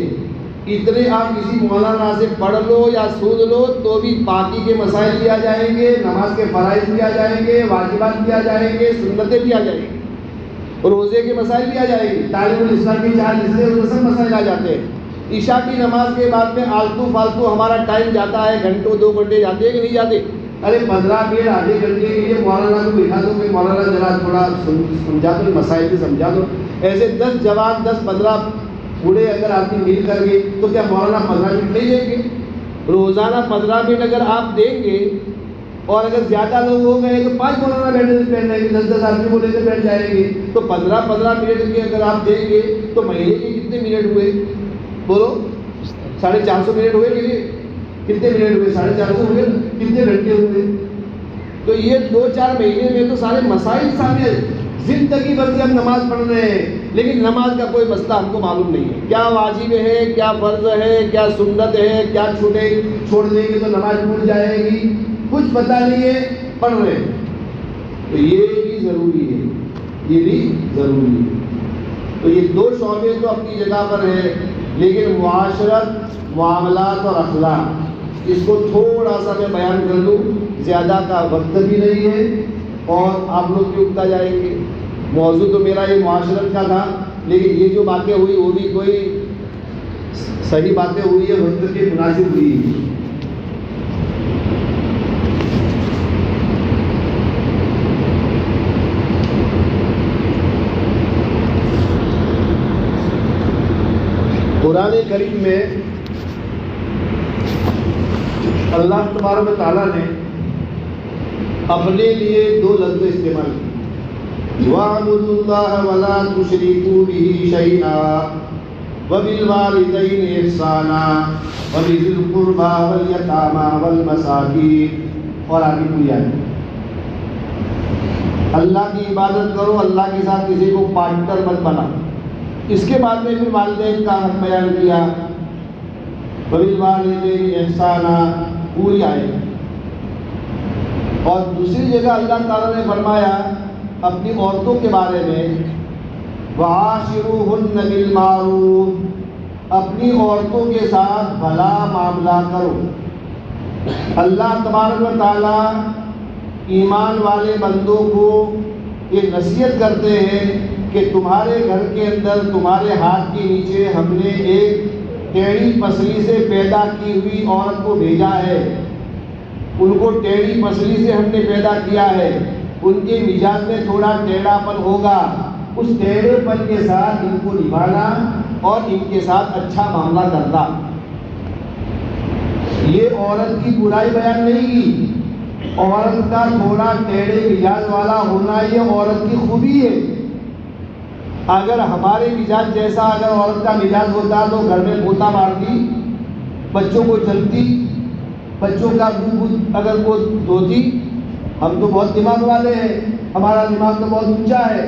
اتنے آپ کسی مولانا سے پڑھ لو یا سود لو تو بھی پاکی کے مسائل بھی آ جائیں گے، نماز کے فرائض بھی آ جائیں گے، واجبات بھی آ جائیں گے، سنتیں بھی آ جائیں گے، روزے کے مسائل بھی آ جائیں گے. تعلیم الاسلام کی 4 حصے اور سب مسائل آ جاتے ہیں. عشاء کی نماز کے بعد میں آلتو فالتو ہمارا ٹائم جاتا ہے، گھنٹوں 2 گھنٹے جاتے ہیں کہ نہیں جاتے؟ ارے 15 منٹ آدھے گھنٹے کے لیے مولانا کو بٹھا دو کہ مولانا ذرا تھوڑا سمجھا دو، مسائل بھی سمجھا دو. ایسے 10 جوان 10-15 بوڑھے اگر آدمی مل کر گئے تو کیا مولانا 15 منٹ نہیں دیں گے؟ روزانہ 15 منٹ اگر آپ دیں گے اور اگر زیادہ لوگ ہو گئے تو 5 مولانا بیٹھ جائیں گے، 10 آدمی کو لے کے بیٹھ جائیں گے. تو 15 منٹ کے اگر آپ دیں گے تو مہینے کے کتنے منٹ ہوئے؟ بولو 450 منٹ ہوئے کہ نہیں؟ کتنے منٹ ہوئے؟ 450 ہوئے. کتنے گھنٹے ہوئے؟ تو یہ 2-4 مہینے میں تو سارے مسائل سامنے. زندگی بھر سے ہم نماز پڑھ رہے ہیں لیکن نماز کا کوئی مسئلہ ہم کو معلوم نہیں ہے. کیا واجب ہے، کیا فرض ہے، کیا سنت ہے، کیا چھوڑ دیں گے تو نماز ٹوٹ جائے گی، کچھ پتہ نہیں ہے، پڑھ رہے ہیں. تو یہ بھی ضروری ہے، یہ بھی ضروری ہے. تو یہ 2 شعبے تو اپنی جگہ پر ہے، لیکن معاشرت، معاملات اور اخلاق، اس کو تھوڑا سا میں بیان کر دوں. زیادہ کا وقت بھی نہیں ہے اور آپ لوگ بھی اگتا جائیں گے. موضوع تو میرا یہ معاشرت کا تھا، لیکن یہ جو باتیں ہوئی وہ بھی کوئی صحیح باتیں ہوئی ہے، وقت کے مناسب ہوئی ہے. قرآن کریم میں اللہ تبارک و تعالیٰ نے اپنے لیے 2 لفظ استعمال کیے. وَاعْبُدُوا اللَّهَ وَلَا تُشْرِكُوا بِهِ شَيْئًا وَبِالْوَالِدَيْنِ إِحْسَانًا وَبِذِي الْقُرْبَى وَالْيَتَامَى وَالْمَسَاكِينِ. اور آگے کوئی آئے. اللہ کی عبادت کرو، اللہ کے ساتھ کسی کو پارٹنر مت بنا. اس کے بعد میں پھر والدین کا حق بیان کیا. وَبِالْوَالِدَيْنِ إِحْسَانًا پوری آئے. اور دوسری جگہ اللہ تعالیٰ نے فرمایا اپنی عورتوں کے بارے میں وَعَاشِرُوهُنَّ بِالْمَعْرُوفِ، اپنی عورتوں کے ساتھ بھلا معاملہ کرو. اللہ تبارک و تعالیٰ ایمان والے بندوں کو یہ نصیحت کرتے ہیں کہ تمہارے گھر کے اندر تمہارے ہاتھ کے نیچے ہم نے ایک ٹیڑھی پسلی سے پیدا کی ہوئی عورت کو بھیجا ہے. ان کو ٹیڑھی پسلی سے ہم نے پیدا کیا ہے. ان کے مزاج میں تھوڑا ٹیڑھا پن ہوگا اس ٹیڑھے پن کے ساتھ ان کو نبھانا اور ان کے ساتھ اچھا معاملہ کرنا۔ یہ عورت کی برائی بیان نہیں کی، عورت کا تھوڑا ٹیڑھے مزاج والا ہونا یہ عورت کی خوبی ہے۔ اگر ہمارے مزاج جیسا اگر عورت کا مزاج ہوتا تو گھر میں پوتا مارتی، بچوں کو چلتی، بچوں کا منہ اگر وہ دھوتی۔ ہم تو بہت دماغ والے ہیں، ہمارا دماغ تو بہت اونچا ہے،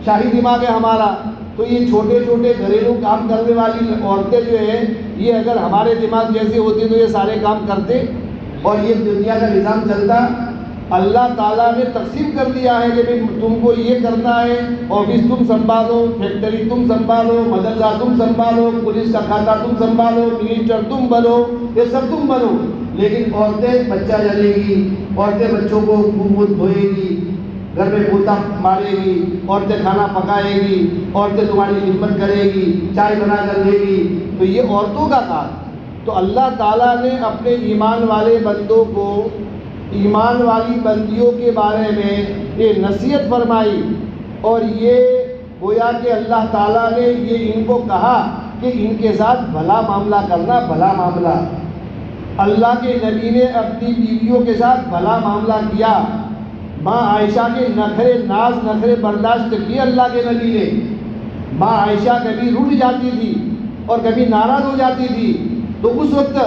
شاہی دماغ ہے ہمارا، تو یہ چھوٹے چھوٹے گھریلو کام کرنے والی عورتیں جو ہیں یہ اگر ہمارے دماغ جیسے ہوتی تو یہ سارے کام کرتے اور یہ دنیا کا نظام چلتا۔ اللہ تعالیٰ نے تقسیم کر دیا ہے کہ تم کو یہ کرنا ہے، آفس تم سنبھالو، فیکٹری تم سنبھالو، مدرسہ تم سنبھالو، پولیس کا کھاتہ تم سنبھالو، منسٹر تم بنو، یہ سب تم بنو۔ لیکن عورتیں بچہ جلے گی، عورتیں بچوں کو منہ دھوئے گی، گھر میں پوتا مارے گی، عورتیں کھانا پکائے گی، عورتیں تمہاری خدمت کرے گی، چائے بنا کر دے گی، تو یہ عورتوں کا کام۔ تو اللہ تعالیٰ نے اپنے ایمان والے بندوں کو، ایمان والی بندیوں کے بارے میں یہ نصیحت فرمائی، اور یہ گویا کہ اللہ تعالیٰ نے یہ ان کو کہا کہ ان کے ساتھ بھلا معاملہ کرنا، بھلا معاملہ۔ اللہ کے نبی نے اپنی بیویوں کے ساتھ بھلا معاملہ کیا۔ ماں عائشہ کے نخرے ناز نخرے برداشت کیے اللہ کے نبی نے۔ ماں عائشہ کبھی رٹ جاتی تھی اور کبھی ناراض ہو جاتی تھی، تو اس وقت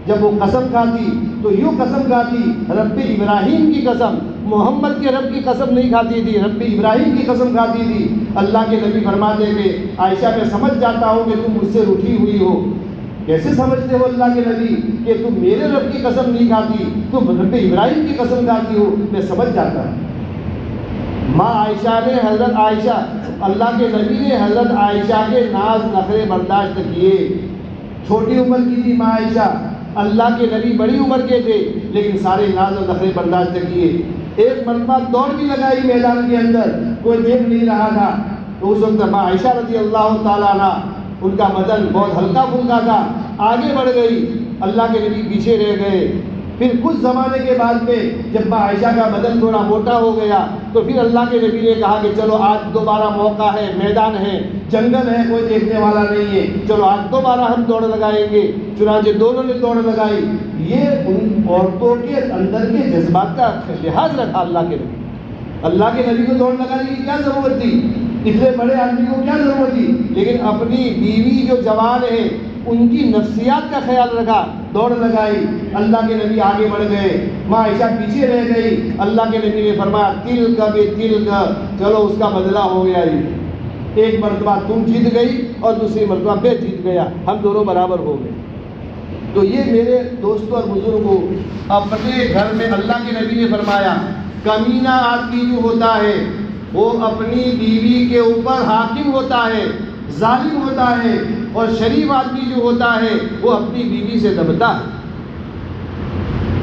جب وہ قسم کھاتی تو یوں قسم کھاتی، رب ابراہیم کی قسم، محمد کے رب کی قسم نہیں کھاتی تھی، رب ابراہیم کی قسم کھاتی تھی۔ اللہ کے نبی فرماتے کہ عائشہ میں سمجھ جاتا ہوں کہ تم مجھ سے روٹھی ہوئی ہو۔ کیسے سمجھتے ہو اللہ کے نبی کہ تم میرے رب کی قسم نہیں کھاتی، تم رب ابراہیم کی قسم کھاتی ہو؟ میں سمجھ جاتا ہوں۔ ماں عائشہ نے حضرت عائشہ، اللہ کے نبی نے حضرت عائشہ کے ناز نخرے برداشت کیے۔ چھوٹی عمر کی تھی ماں عائشہ، اللہ کے نبی بڑی عمر کے تھے، لیکن سارے ناز و نخرے برداشت کیے۔ ایک مرتبہ دوڑ بھی لگائی میدان کے اندر، کوئی دیکھ نہیں رہا تھا، تو اس وقت ماں عائشہ رضی اللہ تعالیٰ عنہ، ان کا بدن بہت ہلکا پھلکا تھا، آگے بڑھ گئی، اللہ کے نبی پیچھے رہ گئے۔ پھر کچھ زمانے کے بعد میں جب ماں عائشہ کا بدن تھوڑا موٹا ہو گیا تو پھر اللہ کے نبی نے کہا کہ چلو آج دوبارہ موقع ہے، میدان ہے، جنگل ہے، کوئی دیکھنے والا نہیں ہے، چلو آج دوبارہ ہم دوڑ لگائیں گے۔ چنانچہ دونوں نے دوڑ لگائی۔ یہ ان عورتوں کے اندر کے جذبات کا لحاظ رکھا اللہ کے نبی۔ اللہ کے نبی کو دوڑ لگانے کی کیا ضرورت تھی؟ اتنے بڑے آدمی کو کیا ضرورت تھی؟ لیکن اپنی بیوی جو جوان ہے ان کی نفسیات کا خیال رکھا، دوڑ لگائی، اللہ کے نبی آگے بڑھ گئے، ماں عائشہ پیچھے رہ گئی۔ اللہ کے نبی نے فرمایا تل کا بے تل کا، چلو اس کا بدلہ ہو گیا۔ ایک مرتبہ تم جیت گئی اور دوسری مرتبہ میں جیت گیا، ہم دونوں برابر ہو گئے۔ تو یہ میرے دوستوں اور بزرگوں، اپنے گھر میں اللہ کے نبی نے فرمایا کمینہ آدمی جو ہوتا ہے وہ اپنی بیوی کے اوپر حاکم ہوتا ہے، ظالم ہوتا ہے، اور شریف آدمی جو ہوتا ہے وہ اپنی بیوی سے دبتا ہے۔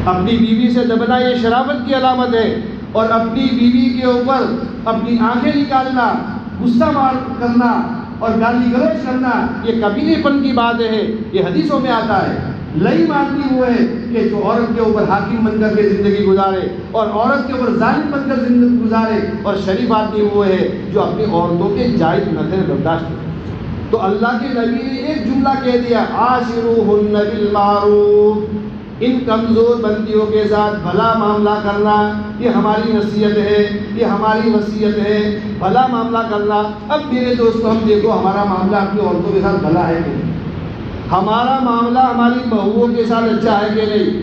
اپنی بیوی سے دبنا یہ شرافت کی علامت ہے، اور اپنی بیوی کے اوپر اپنی آنکھیں نکالنا، غصہ مار کرنا اور گالی گلوچ کرنا یہ کبیرے پن کی بات ہے۔ یہ حدیثوں میں آتا ہے۔ لئیم آدمی وہ ہے کہ جو عورت کے اوپر حاکم بن کر کے زندگی گزارے اور عورت کے اوپر ظالم بن کر زندگی گزارے، اور شریف آدمی وہ ہے جو اپنی عورتوں کے جائز نظر برداشت کرے۔ تو اللہ کے نبی نے ایک جملہ کہہ دیا، عاشروہن بالمعروف، ان کمزور بندیوں کے ساتھ بھلا معاملہ کرنا، یہ ہماری نصیحت ہے، یہ ہماری وصیت ہے، بھلا معاملہ کرنا۔ اب میرے دوستو ہم دیکھو ہمارا معاملہ اپنی عورتوں کے ساتھ بھلا ہے کہ نہیں؟ ہمارا معاملہ ہماری بہوؤں کے ساتھ اچھا ہے کہ نہیں؟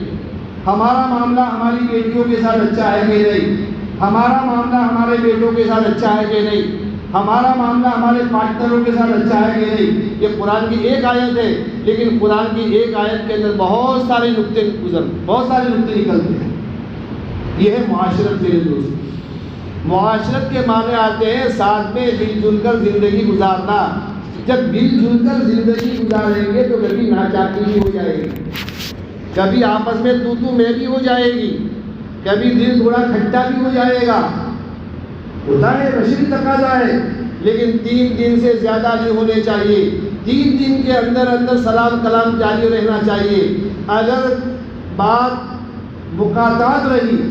ہمارا معاملہ ہماری بیٹیوں کے ساتھ اچھا ہے کہ نہیں؟ ہمارا معاملہ ہمارے بیٹوں کے ساتھ اچھا ہے کہ نہیں؟ ہمارا معاملہ ہمارے پارٹنروں کے ساتھ اچھا ہے کہ نہیں؟ یہ قرآن کی ایک آیت ہے، لیکن قرآن کی ایک آیت کے اندر بہت سارے نقطے نکلتے ہیں۔ یہ ہے معاشرت میرے دوست۔ معاشرت کے معنی آتے ہیں ساتھ میں مل جل کر زندگی گزارنا۔ جب مل جل کر زندگی گزاریں گے تو کبھی ناچاکی بھی ہو جائے گی، کبھی آپس میں تو میں بھی ہو جائے گی، کبھی دل تھوڑا کھٹا بھی ہو جائے گا، ہوتا ہے، بشری تقاضا ہے۔ لیکن 3 دن سے زیادہ نہیں ہونے چاہیے۔ 3 دن کے اندر اندر سلام کلام جاری رہنا چاہیے۔ اگر بات مقاطعات رہی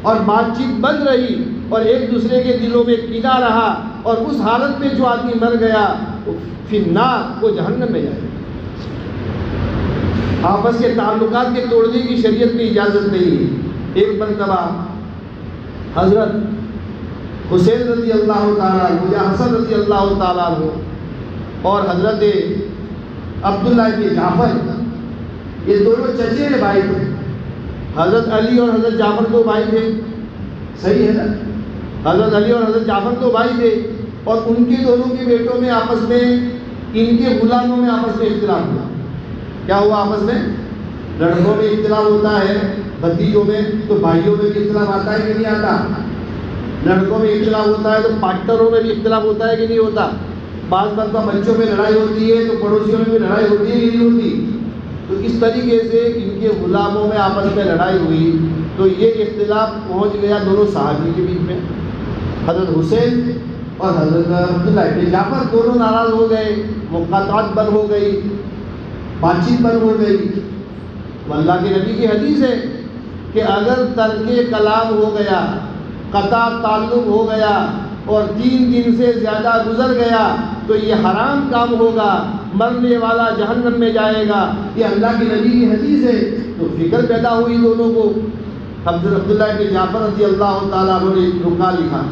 اور بات چیت بند رہی اور ایک دوسرے کے دلوں میں کینہ رہا اور اس حالت میں جو آدمی مر گیا فی النار، وہ جہنم میں جائے گا۔ آپس کے تعلقات کے توڑنے کی شریعت میں اجازت نہیں ہے۔ ایک مرتبہ حضرت حسین رضی اللہ تعالیٰ عنہ یا حسن رضی اللہ تعالیٰ عنہ اور حضرت عبداللہ بن جعفر، یہ دونوں چچیرے بھائی تھے۔ حضرت علی اور حضرت جعفر دو بھائی تھے، صحیح ہے نا؟ حضرت علی اور حضرت جعفر دو بھائی تھے، اور ان کے دونوں کے بیٹوں میں آپس میں، ان کے غلاموں میں آپس میں اختلاف ہوا۔ کیا ہوا آپس میں؟ لڑکوں میں اختلاف ہوتا ہے بھتیجوں میں، تو بھائیوں میں بھی اختلاف آتا ہے کہ نہیں آتا؟ لڑکوں میں اختلاف ہوتا ہے تو پارٹنروں میں بھی اختلاف ہوتا ہے کہ نہیں ہوتا؟ بعض مرتبہ بچوں میں لڑائی ہوتی ہے تو پڑوسیوں میں بھی لڑائی ہوتی ہے کہ نہیں ہوتی؟ تو اس طریقے سے ان کے غلاموں میں آپس میں لڑائی ہوئی، تو یہ اختلاف پہنچ گیا دونوں صحابی کے بیچ میں۔ حضرت حسین اور حضرت عبداللہ بن جعفر دونوں ناراض ہو گئے، مقاطعت بند ہو گئی، بات چیت بند ہو گئی۔ اللہ کے نبی کی حدیث ہے کہ اگر ترک کلام ہو گیا، قطع تعلق ہو گیا اور 3 دن سے زیادہ گزر گیا تو یہ حرام کام ہوگا، مرنے والا جہنم میں جائے گا۔ یہ اللہ کے نبی کی حدیث ہے۔ تو فکر پیدا ہوئی دونوں کو۔ حضرت عبداللہ بن جعفر رضی اللہ تعالیٰ عنہ نے رکا لکھا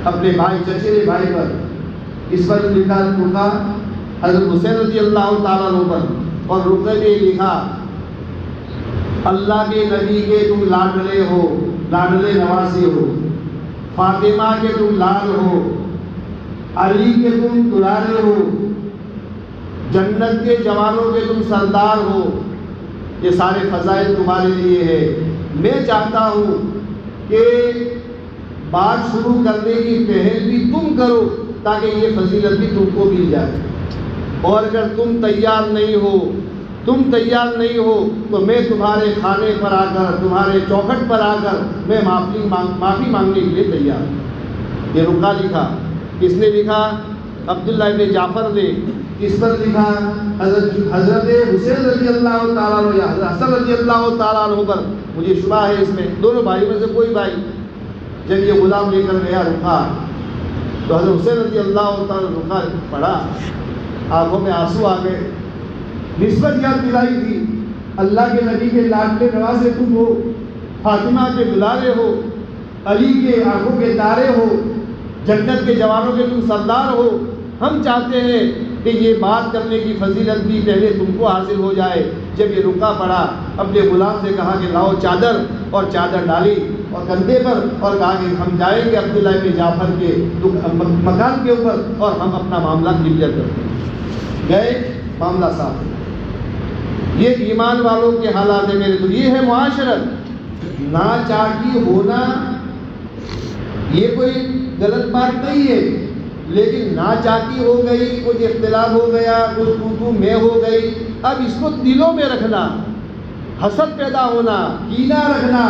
اپنے بھائی، چچیرے بھائی پر۔ اس پر لکھا رکا حضرت حسین رضی اللہ تعالیٰ عنہ پر، اور رکے میں لکھا اللہ کے نبی کے تم لاڈلے ہو، لاڈلے نوازے ہو، فاطمہ کے تم لال ہو، علی کے تم دلارے ہو، جنت کے جوانوں کے تم سردار ہو۔ یہ سارے فضائل تمہارے لیے ہے۔ میں چاہتا ہوں کہ بات شروع کرنے کی پہل بھی تم کرو تاکہ یہ فضیلت بھی تم کو مل جائے، اور اگر تم تیار نہیں ہو تو میں تمہارے کھانے پر آ کر، تمہارے چوکھٹ پر آ کر میں معافی مانگنے کے لیے تیار ہوں۔ یہ رکا لکھا، کس نے لکھا؟ عبداللہ بن جعفر نے۔ اس پر لکھا حضرت حسین رضی اللہ تعالیٰ عنہ یا حضرت حسن رضی اللہ تعالیٰ عنہ پر۔ مجھے شبہ ہے اس میں دونوں بھائیوں میں سے کوئی بھائی جب یہ غلام لے کر گیا رکا، تو حضرت حسین رضی اللہ تعالیٰ رکا پڑھا، آنکھوں میں آنسو آ گئے۔ نسبت یاد دلائی تھی، اللہ کے نبی کے لاڈلے نوازے تم ہو، فاطمہ کے دلارے ہو، علی کے آنکھوں کے تارے ہو، جنت کے جوانوں کے تم سردار ہو۔ ہم چاہتے ہیں کہ یہ بات کرنے کی فضیلت بھی پہلے تم کو حاصل ہو جائے۔ جب یہ رکا پڑا، اپنے غلام سے کہا کہ لاؤ چادر، اور چادر ڈالی اور کندھے پر، اور کہا کہ ہم جائیں گے عبداللہ بن جعفر کے مکان کے اوپر اور ہم اپنا معاملہ کلیئر کرتے ہیں۔ گئے، معاملہ صاف۔ یہ ایمان والوں کے حالات ہے میرے تو، یہ ہے معاشرت۔ ناچاکی ہونا یہ کوئی غلط بات نہیں ہے، لیکن ناچاکی ہو گئی، کچھ اختلاف ہو گیا، کچھ تو میں ہو گئی، اب اس کو دلوں میں رکھنا، حسد پیدا ہونا، کینہ رکھنا۔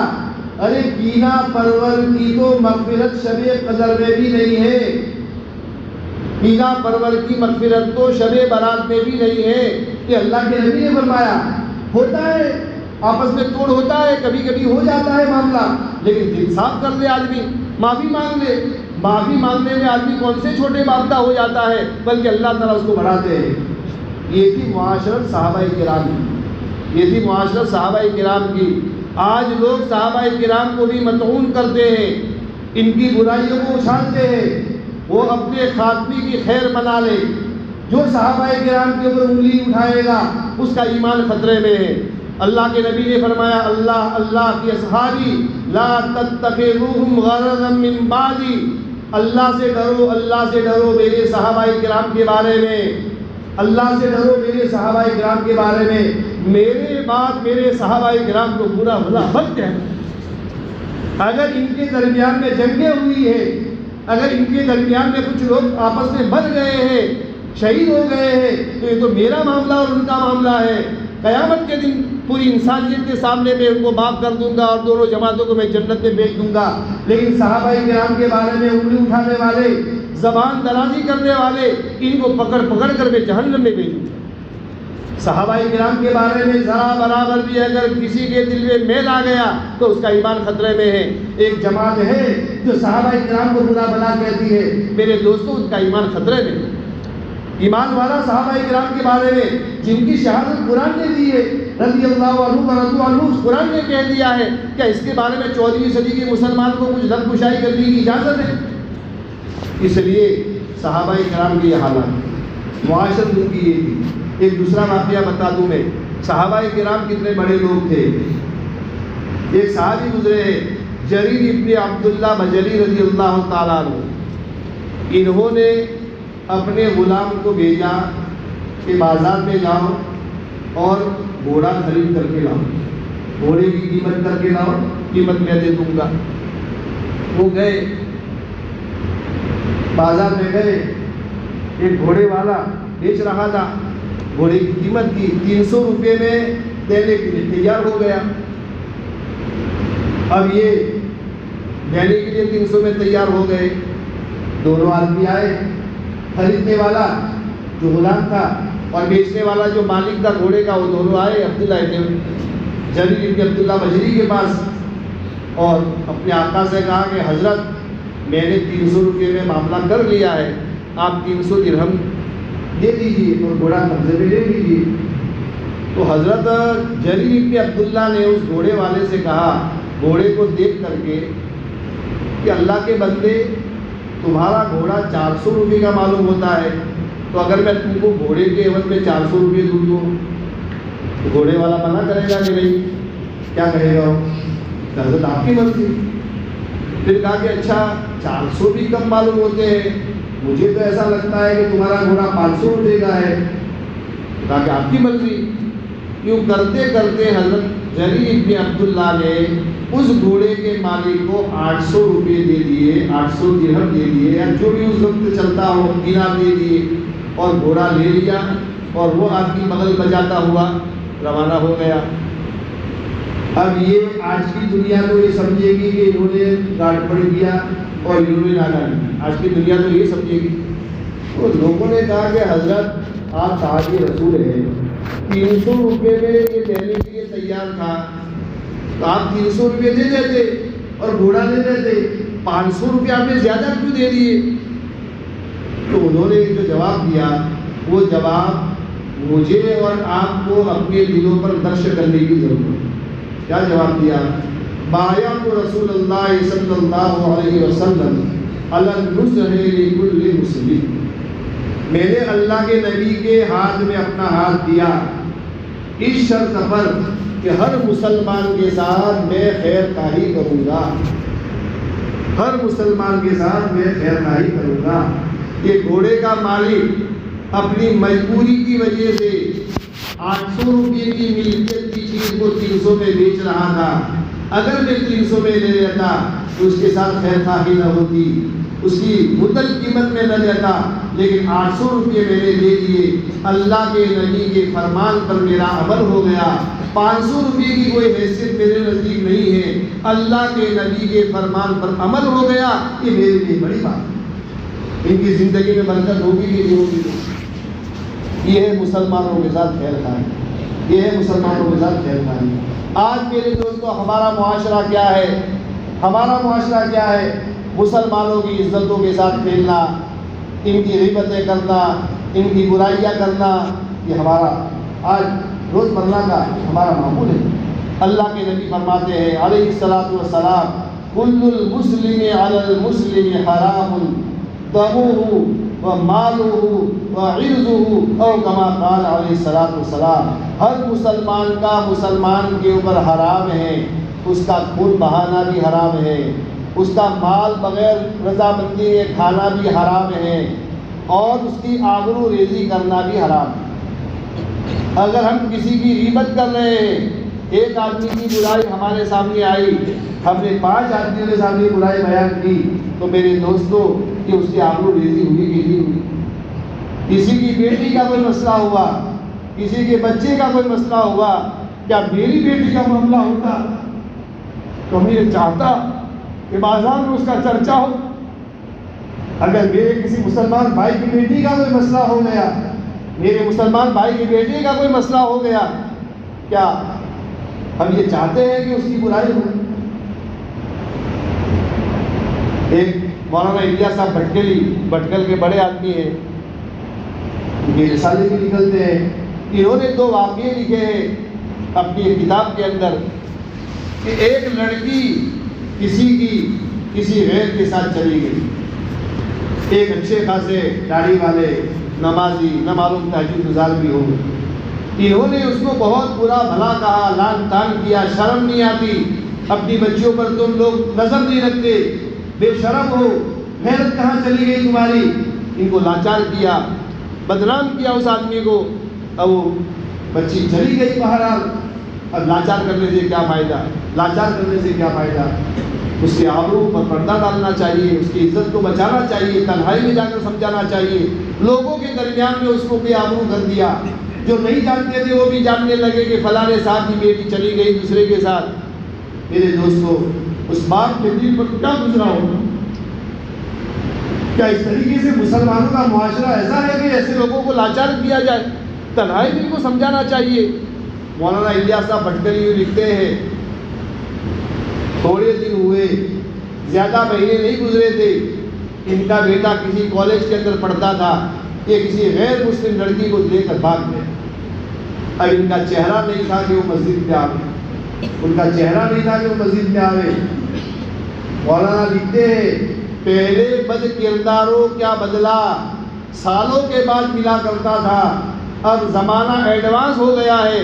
ارے کینہ پرور کی تو مغفرت شب قدر میں بھی نہیں ہے، کینہ پرور کی مغفرت تو شب برات میں بھی نہیں ہے۔ یہ اللہ کے نبی نے فرمایا۔ ہوتا ہے آپس میں توڑ ہوتا ہے، کبھی کبھی ہو جاتا ہے معاملہ، لیکن دل صاف کر لے آدمی، معافی مانگ لے۔ معافی مانگنے میں آدمی کون سے چھوٹے باپ کا ہو جاتا ہے، بلکہ اللہ تعالیٰ اس کو بڑھاتے ہیں۔ یہ تھی معاشرت صحابہ کرام کی، یہ تھی معاشرت صحابہ کرام کی۔ آج لوگ صحابہ کرام کو بھی مطعون کرتے ہیں، ان کی برائیوں کو اچھالتے ہیں، وہ اپنے خاتمے کی خیر بنا لے۔ جو صحابہ کرام کے اوپر انگلی اٹھائے گا اس کا ایمان خطرے میں ہے۔ اللہ کے نبی نے فرمایا اللہ کی اصحابی لا تتخذوهم غرضا من بعدی، اللہ سے ڈرو میرے صحابہ کرام کے بارے میں، اللہ سے ڈرو میرے صحابہ کرام کے بارے میں، میرے بعد میرے صحابہ کرام کو برا بھلا مت کہنا۔ اگر ان کے درمیان میں جنگیں ہوئی ہے، اگر ان کے درمیان میں کچھ لوگ آپس میں مر گئے ہیں، شہید ہو گئے ہیں، تو یہ تو میرا معاملہ اور ان کا معاملہ ہے۔ قیامت کے دن پوری انسانیت کے سامنے میں ان کو معاف کر دوں گا اور دونوں جماعتوں کو میں جنت میں بھیج دوں گا۔ لیکن صحابہ کرام کے بارے میں انگلی اٹھانے والے، زبان درازی کرنے والے، ان کو پکڑ کر میں جہنم میں بھیجوں گا۔ صحابہ کرام کے بارے میں ذرا برابر بھی اگر کسی کے دل میں میل آ گیا تو اس کا ایمان خطرے میں ہے۔ ایک جماعت ہے جو صحابہ کرام کو برا بھلا کہتی ہے، میرے دوستوں ان کا ایمان خطرے میں ہے۔ ایمان والا صحابہ کرام کے بارے میں جن کی شہادت قرآن نے دی ہے، رضی اللہ عنہ و رضوا عنہ، قرآن نے کہہ دیا ہے کہ اس کے بارے میں 14ویں صدی کے مسلمان کو کچھ لب کشائی کرنے کی اجازت ہے۔ اس لیے صحابہ کرام کی یہ حالت، معاشرت ان کی یہ تھی۔ ایک دوسرا واقعہ بتا دوں میں، صحابہ کرام کتنے بڑے لوگ تھے۔ ایک صحابی گزرے ہیں جریر ابن عبداللہ بجلی رضی اللہ تعالیٰ عنہ، انہوں نے اپنے غلام کو بھیجا کہ بازار میں جاؤ اور گھوڑا خرید کر کے لاؤ، گھوڑے کی قیمت کر کے لاؤ، قیمت میں دے دوں گا۔ وہ گئے، بازار میں گئے، ایک گھوڑے والا بیچ رہا تھا، گھوڑے کی قیمت تھی 300 روپے میں دینے کے لیے تیار ہو گیا۔ اب یہ دینے کے لیے 300 میں تیار ہو گئے، دونوں آدمی آئے، خریدنے والا جو غلام تھا اور بیچنے والا جو مالک تھا گھوڑے کا، وہ دونوں آئے عبداللہ ابن جریر ابن عبداللہ بجری کے پاس اور اپنے آقا سے کہا کہ حضرت میں نے 300 روپے میں معاملہ کر لیا ہے، آپ 300 درہم دے دیجیے اور گھوڑا قبضے میں لے لیجیے۔ تو حضرت جریر ابن عبداللہ نے اس گھوڑے والے سے کہا، گھوڑے کو دیکھ کر کے، کہ اللہ کے بندے تمہارا گھوڑا 400 روپے کا معلوم ہوتا ہے، تو اگر میں تم کو گھوڑے کے عوض میں 400 روپے دوں تو گھوڑے والا منع کرے گا کہ نہیں؟ کیا کہے گا؟ حضرت آپ کی مرضی۔ پھر کہا کہ اچھا 400 بھی کم معلوم ہوتے ہیں، مجھے تو ایسا لگتا ہے کہ تمہارا گھوڑا 500 روپے کا ہے۔ کہا کہ آپ کی مرضی۔ یوں کرتے کرتے حضرت جریر ابن عبداللہ نے اس گھوڑے کے مالک کو 800 روپے دے دیے، 800 درہم دے دیے، یا جو بھی اس وقت چلتا ہو دینار دے دیے، اور گھوڑا لے لیا اور وہ آدمی بغل بجاتا ہوا روانہ ہو گیا۔ اب یہ آج کی دنیا تو یہ سمجھے گی کہ انہوں نے گاڑ پڑ دیا اور انہوں نے نانا نہیں، آج کی دنیا تو یہ سمجھے گی۔ تو لوگوں نے کہا کہ حضرت آپ صحابی رسول ہیں، 300 روپے میں یہ دینے کے لیے تیار تھا، تو آپ 300 روپے دے دیتے اور گھوڑا دے دیتے، 500 روپے آپ نے زیادہ کیوں دے دیے؟ تو انہوں نے جو جواب دیا، وہ جواب مجھے اور آپ کو اپنے دلوں پر درش کرنے کی ضرورت ہے۔ کیا جواب دیا؟ بایعت رسول اللہ صلی اللہ علیہ وسلم علی النصح لکل مسلم، میں نے اللہ کے نبی کے ہاتھ میں اپنا ہاتھ دیا اس شرط پر کہ ہر مسلمان کے ساتھ میں خیر خواہی کروں گا، ہر مسلمان کے ساتھ میں خیر خواہی کروں گا۔ یہ گھوڑے کا مالک اپنی مجبوری کی وجہ سے 800 روپے کی ملکیت کی چیز کو 300 میں بیچ رہا تھا، اگر میں 300 میں لے لیتا تو اس کے ساتھ خیر خواہی نہ ہوتی، اس کی مطلق قیمت میں نہ لیتا، لیکن 800 روپے میں نے دے دیے، اللہ کے نبی کے فرمان پر میرا عمل ہو گیا۔ 500 روپے کی کوئی حیثیت میرے نزدیک نہیں ہے، اللہ کے نبی کے فرمان پر عمل ہو گیا، یہ میرے لیے بڑی بات ہے۔ ان کی زندگی میں برکت ہوگی کہ نہیں ہوگی؟ یہ ہے مسلمانوں کے ساتھ خیر خواہی، یہ ہے مسلمانوں کے ساتھ خیر خواہی۔ آج میرے دوستوں ہمارا معاشرہ کیا ہے؟ ہمارا معاشرہ کیا ہے؟ مسلمانوں کی عزتوں کے ساتھ کھیلنا، ان کی غیبتیں کرنا، ان کی برائیاں کرنا، یہ ہمارا آج روز مرہ کا ہمارا معمول ہے۔ اللہ کے نبی فرماتے ہیں علیہ الصلاۃ والسلام، کل المسلم علی المسلم حرام دمہ ومالہ وعرضہ او کما قال علیہ الصلاۃ والسلام، ہر مسلمان کا مسلمان کے اوپر حرام ہے، اس کا خون بہانا بھی حرام ہے، اس کا مال بغیر رضامندی کے کھانا بھی حرام ہے، اور اس کی آبرو ریزی کرنا بھی حرام ہے۔ اگر ہم کسی کی غیبت کر رہے ہیں، ایک آدمی کی برائی ہمارے سامنے آئی، ہم نے 5 آدمیوں کے سامنے برائی بیان کی، تو میرے دوستوں کہ اس کی آبرو ریزی ہوئی کہ نہیں ہوئی؟ کسی کی بیٹی کا کوئی مسئلہ ہوا، کسی کے بچے کا کوئی مسئلہ ہوا، کیا میری بیٹی کا معاملہ ہوتا تو میں یہ چاہتا کہ بازار میں اس کا چرچا ہو؟ اگر میرے کسی مسلمان بھائی کی بیٹی کا کوئی مسئلہ ہو گیا میرے مسلمان بھائی کے بیٹے کا کوئی مسئلہ ہو گیا، کیا ہم یہ چاہتے ہیں کہ اس کی برائی ہو؟ ایک مولانا الیاس صاحب بھٹکل کے بڑے آدمی ہیں، یہ رسالے بھی نکلتے ہیں، انہوں نے 2 واقعے لکھے ہیں اپنی کتاب کے اندر کہ ایک لڑکی کسی غیر کے ساتھ چلی گئی، ایک اچھے خاصے داڑھی والے نمازی نہ معلوم تہجد گزار بھی ہو، انہوں نے اس کو بہت برا بھلا کہا، لعن طعن کیا، شرم نہیں آتی، اپنی بچیوں پر تم لوگ نظر نہیں رکھتے، بے شرم ہو، غیرت کہاں چلی گئی تمہاری، ان کو لاچار کیا، بدنام کیا اس آدمی کو۔ اب وہ بچی چلی گئی بہرحال، اب لاچار کرنے سے کیا فائدہ، اس کے آبرو پر پردہ ڈالنا چاہیے، اس کی عزت کو بچانا چاہیے، تنہائی میں جا کر سمجھانا چاہیے۔ لوگوں کے درمیان میں اس کو بے آبرو کر دیا، جو نہیں جانتے تھے وہ بھی جاننے لگے کہ فلاں صاحب کی بیٹی چلی گئی دوسرے کے ساتھ۔ میرے دوستو، اس باپ کے دل پر کیا گزرا ہوگا؟ کیا اس طریقے سے مسلمانوں کا معاشرہ ایسا ہے کہ ایسے لوگوں کو لاچار کیا جائے؟ تنہائی میں ان کو سمجھانا چاہیے۔ مولانا الیاس صاحب بھٹکلی لکھتے ہیں، تھوڑے دن ہوئے، زیادہ مہینے نہیں گزرے تھے، ان کا بیٹا کسی کالج کے اندر پڑھتا تھا، یہ کسی غیر مسلم لڑکی کو لے کر بھاگ گئے۔ اب ان کا چہرہ نہیں تھا کہ وہ مسجد میں آوے، مولانا لکھتے ہیں پہلے بد کرداروں کیا بدلا، سالوں کے بعد ملا کرتا تھا، اب زمانہ ایڈوانس ہو گیا ہے،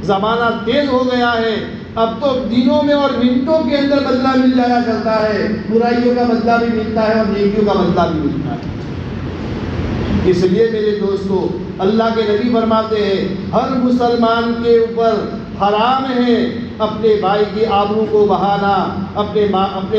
زمانہ تیز ہو گیا ہے، اب تو دنوں میں اور منٹوں کے اندر بدلہ مل جایا کرتا ہے، برائیوں کا بدلہ بھی ملتا ہے اور نیکیوں کا بدلہ بھی ملتا ہے۔ اس لیے میرے دوستو، اللہ کے نبی فرماتے ہیں ہر مسلمان کے اوپر حرام ہے اپنے بھائی کی آبرو کو بہانا، اپنے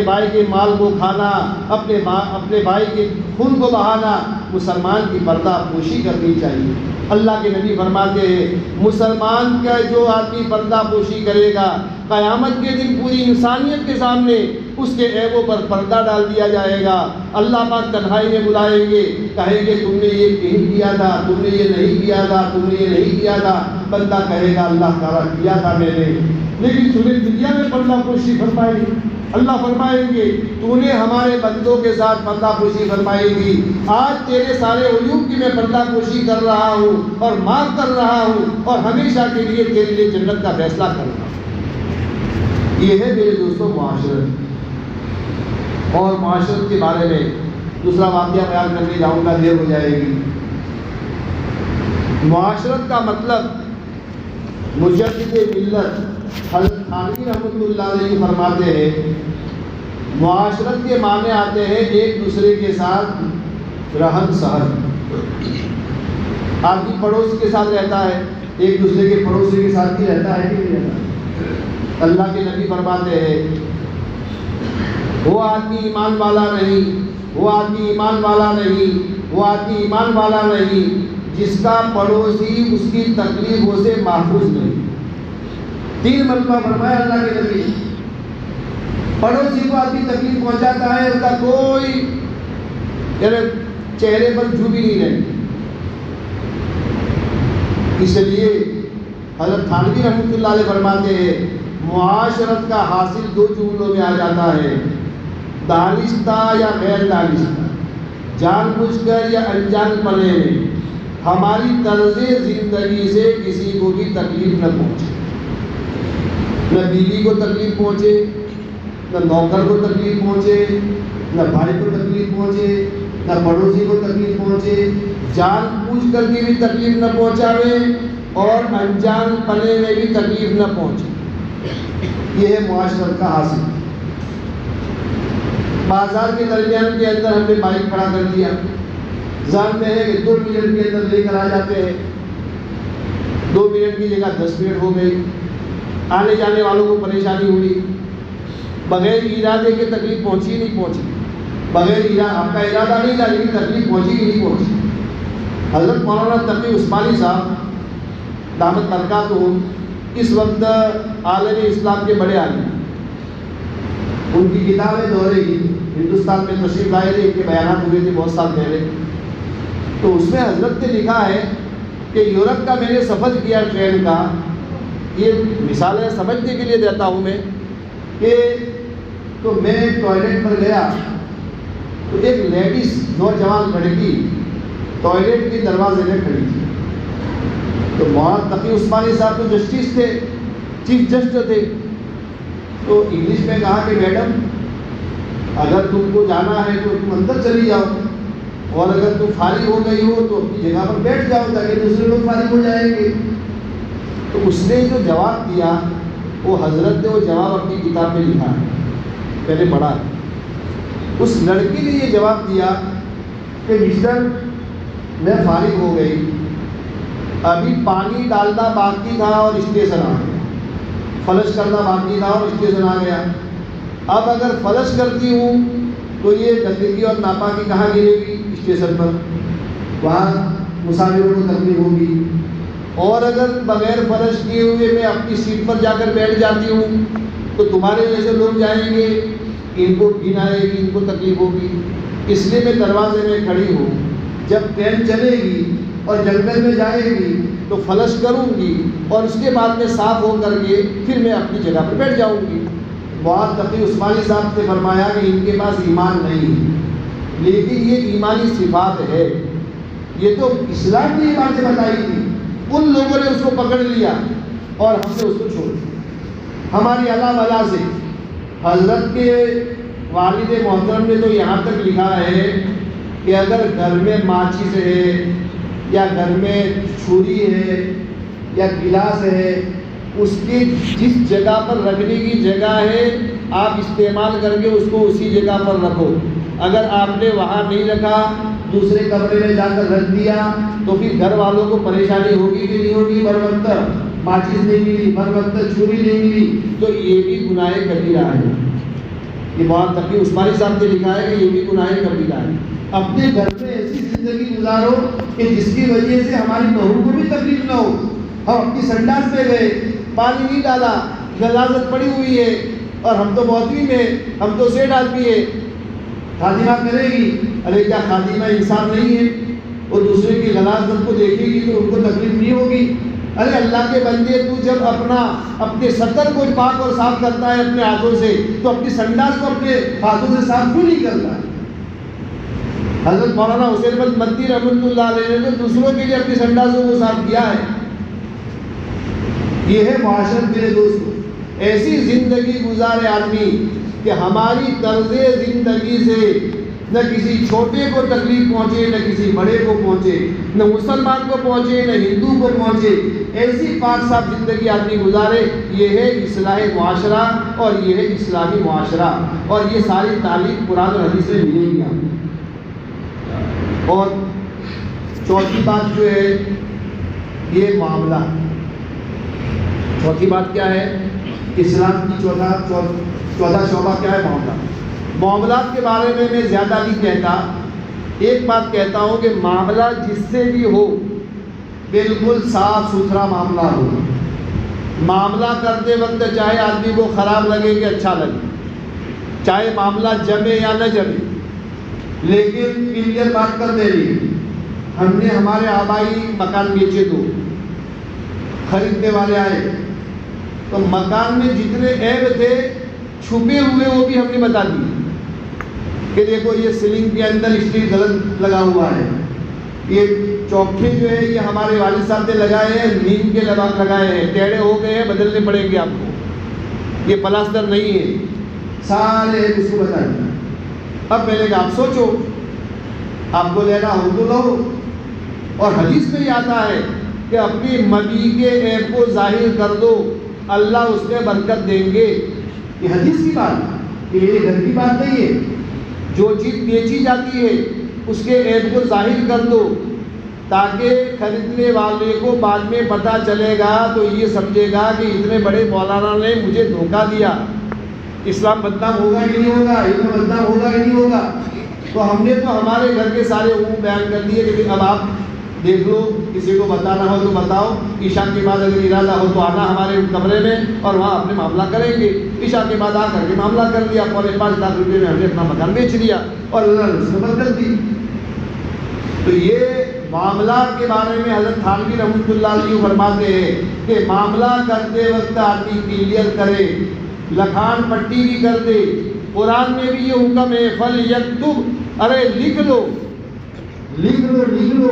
بھائی کے مال کو کھانا، اپنے بھائی کے خون کو بہانا۔ مسلمان کی پردہ پوشی کرنی چاہیے۔ اللہ کے نبی فرماتے ہیں مسلمان کا جو آدمی پردہ پوشی کرے گا، قیامت کے دن پوری انسانیت کے سامنے اس کے عیبوں پر پردہ ڈال دیا جائے گا۔ اللہ پاک تنہائی میں بلائیں گے، کہیں گے تم نے یہ نہیں کیا تھا، تم نے یہ نہیں کیا تھا، تم نے یہ نہیں کیا تھا۔ بندہ کہے گا اللہ تعالیٰ کیا تھا میں نے، لیکن تمہیں دنیا میں پردہ پوشی فرمائی۔ اللہ فرمائیں گے تو نے ہمارے بندوں کے ساتھ پردہ پوشی فرمائی تھی، آج تیرے سارے عیوب کی میں پردہ پوشی کر رہا ہوں اور معاف کر رہا ہوں اور ہمیشہ کے لیے تیرے لیے جنت کا فیصلہ کر رہا ہوں۔ یہ ہے میرے دوستوں معاشرت۔ اور معاشرت کے بارے میں دوسرا واقعہ بیان کرنے جاؤں گا، دیر ہو جائے گی۔ معاشرت کا مطلب مجدد ملت حضرت تھانوی رحمۃ اللہ علیہ فرماتے ہیں معاشرت کے معنی آتے ہیں ایک دوسرے کے ساتھ رہن سہن۔ آدمی پڑوس کے ساتھ رہتا ہے، ایک دوسرے کے پڑوسی کے ساتھ بھی رہتا ہے کہ نہیں رہتا؟ اللہ کے نبی فرماتے ہیں وہ آدمی ایمان والا نہیں، وہ آدمی ایمان والا نہیں، وہ آدمی ایمان والا نہیں جس کا پڑوسی اس کی تکلیفوں سے محفوظ نہیں۔ 3 مرتبہ فرمایا اللہ کے نبی، پڑوسی کو آدمی تکلیف پہنچاتا ہے، اس کا کوئی چہرے پر جو بھی نہیں رہتی۔ اس لیے حضرت تھانوی رحمۃ اللہ علیہ فرماتے ہیں معاشرت کا حاصل 2 جملوں میں آ جاتا ہے، دانستہ یا غیر دانستہ، جان بوجھ کر یا انجان پنے میں ہماری طرز زندگی سے کسی کو بھی تکلیف نہ پہنچے، نہ بیوی کو تکلیف پہنچے، نہ نوکر کو تکلیف پہنچے، نہ بھائی کو تکلیف پہنچے، نہ پڑوسی کو تکلیف پہنچے، جان بوجھ کر کے بھی تکلیف نہ پہنچاوے اور انجان پنے میں بھی تکلیف نہ پہنچے۔ یہ ہے معاشرت کا حاصل۔ بازار کے درمیان کے اندر ہم نے بائک کھڑا کر دیا، جانتے ہیں کہ 2 منٹ کے اندر لے کر آ جاتے ہیں، 2 منٹ کی جگہ 10 منٹ ہو گئی، آنے جانے والوں کو پریشانی ہوئی، بغیر ارادے کے تکلیف پہنچی نہیں پہنچی، بغیر آپ کا ارادہ نہیں تھا لیکن تکلیف پہنچی کہ نہیں پہنچی۔ حضرت مولانا تقی عثمانی صاحب دامت برکاتہم اس وقت عالم اسلام کے بڑے عالم، ان کی کتابیں دورے کی ہندوستان میں تشریف لائے تھے، ان کے بیانات ہوئے تھے بہت سال پہلے، تو اس میں حضرت نے لکھا ہے کہ یورپ کا میں نے سفر کیا ٹرین کا، یہ مثالیں سمجھنے کے لیے دیتا ہوں میں، کہ تو میں ٹوائلٹ پر گیا تو ایک لیڈیز نوجوان لڑکی ٹوائلٹ کے دروازے میں کھڑی تھی. تو مولانا تقی عثمانی صاحب تو جسٹس تھے، چیف جسٹس تھے، تو انگلش میں کہا کہ میڈم اگر تم کو جانا ہے تو تم اندر چلی جاؤ، اور اگر تم فارغ ہو گئی ہو تو اپنی جگہ پر بیٹھ جاؤ تاکہ دوسرے لوگ فارغ ہو جائیں گے. تو اس نے جو جواب دیا وہ حضرت نے وہ جواب اپنی کتاب میں لکھا ہے، میں نے پڑھا. اس لڑکی نے یہ جواب دیا کہ مسٹر میں فارغ ہو گئی، ابھی پانی ڈالنا باقی تھا اور اسٹیشن آ گیا، فلش کرنا باقی تھا اور اسٹیشن آ گیا. اب اگر فلش کرتی ہوں تو یہ گندگی اور ناپاکی کہاں گرے گی؟ اسٹیشن پر، وہاں مسافروں کو تکلیف ہوگی. اور اگر بغیر فلش کیے ہوئے میں اپنی سیٹ پر جا کر بیٹھ جاتی ہوں تو تمہارے جیسے لوگ جائیں گے، ان کو گھن آئے گی، ان کو تکلیف ہوگی. اس لیے میں دروازے میں کھڑی ہوں، جب ٹرین چلے گی اور جنگل میں جائے گی تو فلش کروں گی اور اس کے بعد میں صاف ہو کر کے پھر میں اپنی جگہ پر بیٹھ جاؤں گی. مولانا تقی عثمانی صاحب نے فرمایا کہ ان کے پاس ایمان نہیں ہے، لیکن یہ ایمانی صفات ہے. یہ تو اسلام نے یہ باتیں بتائی تھی، ان لوگوں نے اس کو پکڑ لیا اور ہم نے اس کو چھوڑ دیا. ہماری اللہ ولا سے حضرت کے والد محترم نے تو یہاں تک لکھا ہے کہ اگر گھر میں ماچس ہے یا گھر میں چھری ہے یا گلاس ہے، اس کی جس جگہ پر رکھنے کی جگہ ہے آپ استعمال کر کے اس کو اسی جگہ پر رکھو. اگر آپ نے وہاں نہیں رکھا، دوسرے کمرے میں جا کر رکھ دیا تو پھر گھر والوں کو پریشانی ہوگی کہ نہیں ہوگی؟ بر وقت ماچس نہیں ملی، بر وقت چھری نہیں ملی، تو یہ بھی گناہ کبیرہ ہے. یہ مولانا تقی عثمانی صاحب نے لکھا ہے کہ یہ بھی گناہ کبیرہ ہے. اپنے گھر میں ایسی زندگی گزارو کہ جس کی وجہ سے ہماری بہو کو بھی تکلیف نہ ہو. ہم اپنی سنڈاس میں گئے، پانی نہیں ڈالا، غلاظت پڑی ہوئی ہے، اور ہم تو محترم ہیں، ہم تو سیٹ آدمی ہے، خادمہ کرے گی. ارے کیا خادمہ انسان نہیں ہے؟ وہ دوسرے کی غلاظت کو دیکھے گی تو ان کو تکلیف نہیں ہوگی؟ ارے اللہ کے بندے، تو جب اپنے سطر کو پاک اور صاف کرتا ہے اپنے ہاتھوں سے، تو اپنی سنڈاس کو اپنے ہاتھوں سے صاف کیوں نہیں کرتا ہے؟ حضرت مولانا حسین احمد مدنی رحمۃ اللہ علیہ نے تو دوسروں کے لیے اپنی سنڈاسوں کو صاف کیا ہے. یہ ہے معاشرت میرے دوستو. ایسی زندگی گزارے آدمی کہ ہماری طرز زندگی سے نہ کسی چھوٹے کو تکلیف پہنچے، نہ کسی بڑے کو پہنچے، نہ مسلمان کو پہنچے، نہ ہندو کو پہنچے. ایسی پاک صاف زندگی آدمی گزارے. یہ ہے اصلاح معاشرہ اور یہ ہے اسلامی معاشرہ، اور یہ ساری تعلیم قرآن اور حدیث سے ملے گی. اور چوتھی بات جو ہے یہ معاملہ. چوتھی بات کیا ہے؟ اسلام کی چوتھا شعبہ کیا ہے؟ معاملہ. معاملات کے بارے میں زیادہ نہیں کہتا، ایک بات کہتا ہوں کہ معاملہ جس سے بھی ہو بالکل صاف ستھرا معاملہ ہو. معاملہ کرتے وقت چاہے آدمی کو خراب لگے کہ اچھا لگے، چاہے معاملہ جمے یا نہ جمے، لیکن کلیئر بات کر دے رہی. ہم نے ہمارے آبائی مکان بیچے، تو خریدنے والے آئے تو مکان میں جتنے عیب تھے چھپے ہوئے وہ بھی ہم نے بتا دیے کہ دیکھو یہ سیلنگ کے اندر اسٹیل غلط لگا ہوا ہے، یہ چوکھے جو ہے یہ ہمارے والد صاحب نے لگائے ہیں، نیم کے لگائے ہیں، ٹیڑھے ہو گئے ہیں، بدلنے پڑیں گے آپ کو، یہ پلاسٹر نہیں ہے. سارے اس کو بتا دیا. اب میں نے کہا آپ سوچو، آپ کو لینا ہو تو لو. اور حدیث میں یہ آتا ہے کہ اپنی مبی کے عیب کو ظاہر کر دو، اللہ اس میں برکت دیں گے. یہ حدیث کی بات، یہ گھر کی بات نہیں ہے. جو چیز بیچی جاتی ہے اس کے عیب کو ظاہر کر دو تاکہ خریدنے والے کو بعد میں پتہ چلے گا تو یہ سمجھے گا کہ اتنے بڑے مولانا نے مجھے دھوکہ دیا. اسلام بدنام ہوگا کہ نہیں ہوگا؟ علم بدنام ہوگا کہ نہیں ہوگا؟ تو ہم نے تو ہمارے گھر کے سارے عموم بیان کر دیے کہ اب آپ دیکھ لو، کسی کو بتانا ہو تو بتاؤ. عشاء کے بعد اگر ارادہ ہو تو آنا ہمارے کمرے میں اور وہاں اپنے معاملہ کریں گے. عشاء کے بعد آ کر کے معاملہ کر لیا، 5.5 لاکھ روپے میں ہم نے اپنا مکان بیچ لیا اور اللہ نے اس میں برکت دی. تو یہ معاملات کے بارے میں حضرت تھانوی رحمۃ اللہ علیہ فرماتے ہیں کہ معاملہ کرتے وقت آدمی کلیئر کرے، لکھان پٹی بھی کر دے۔ قرآن میں بھی یہ حکم ہے فَلْيَكْتُبْ، ارے لکھ لو لکھ لو لکھ لو،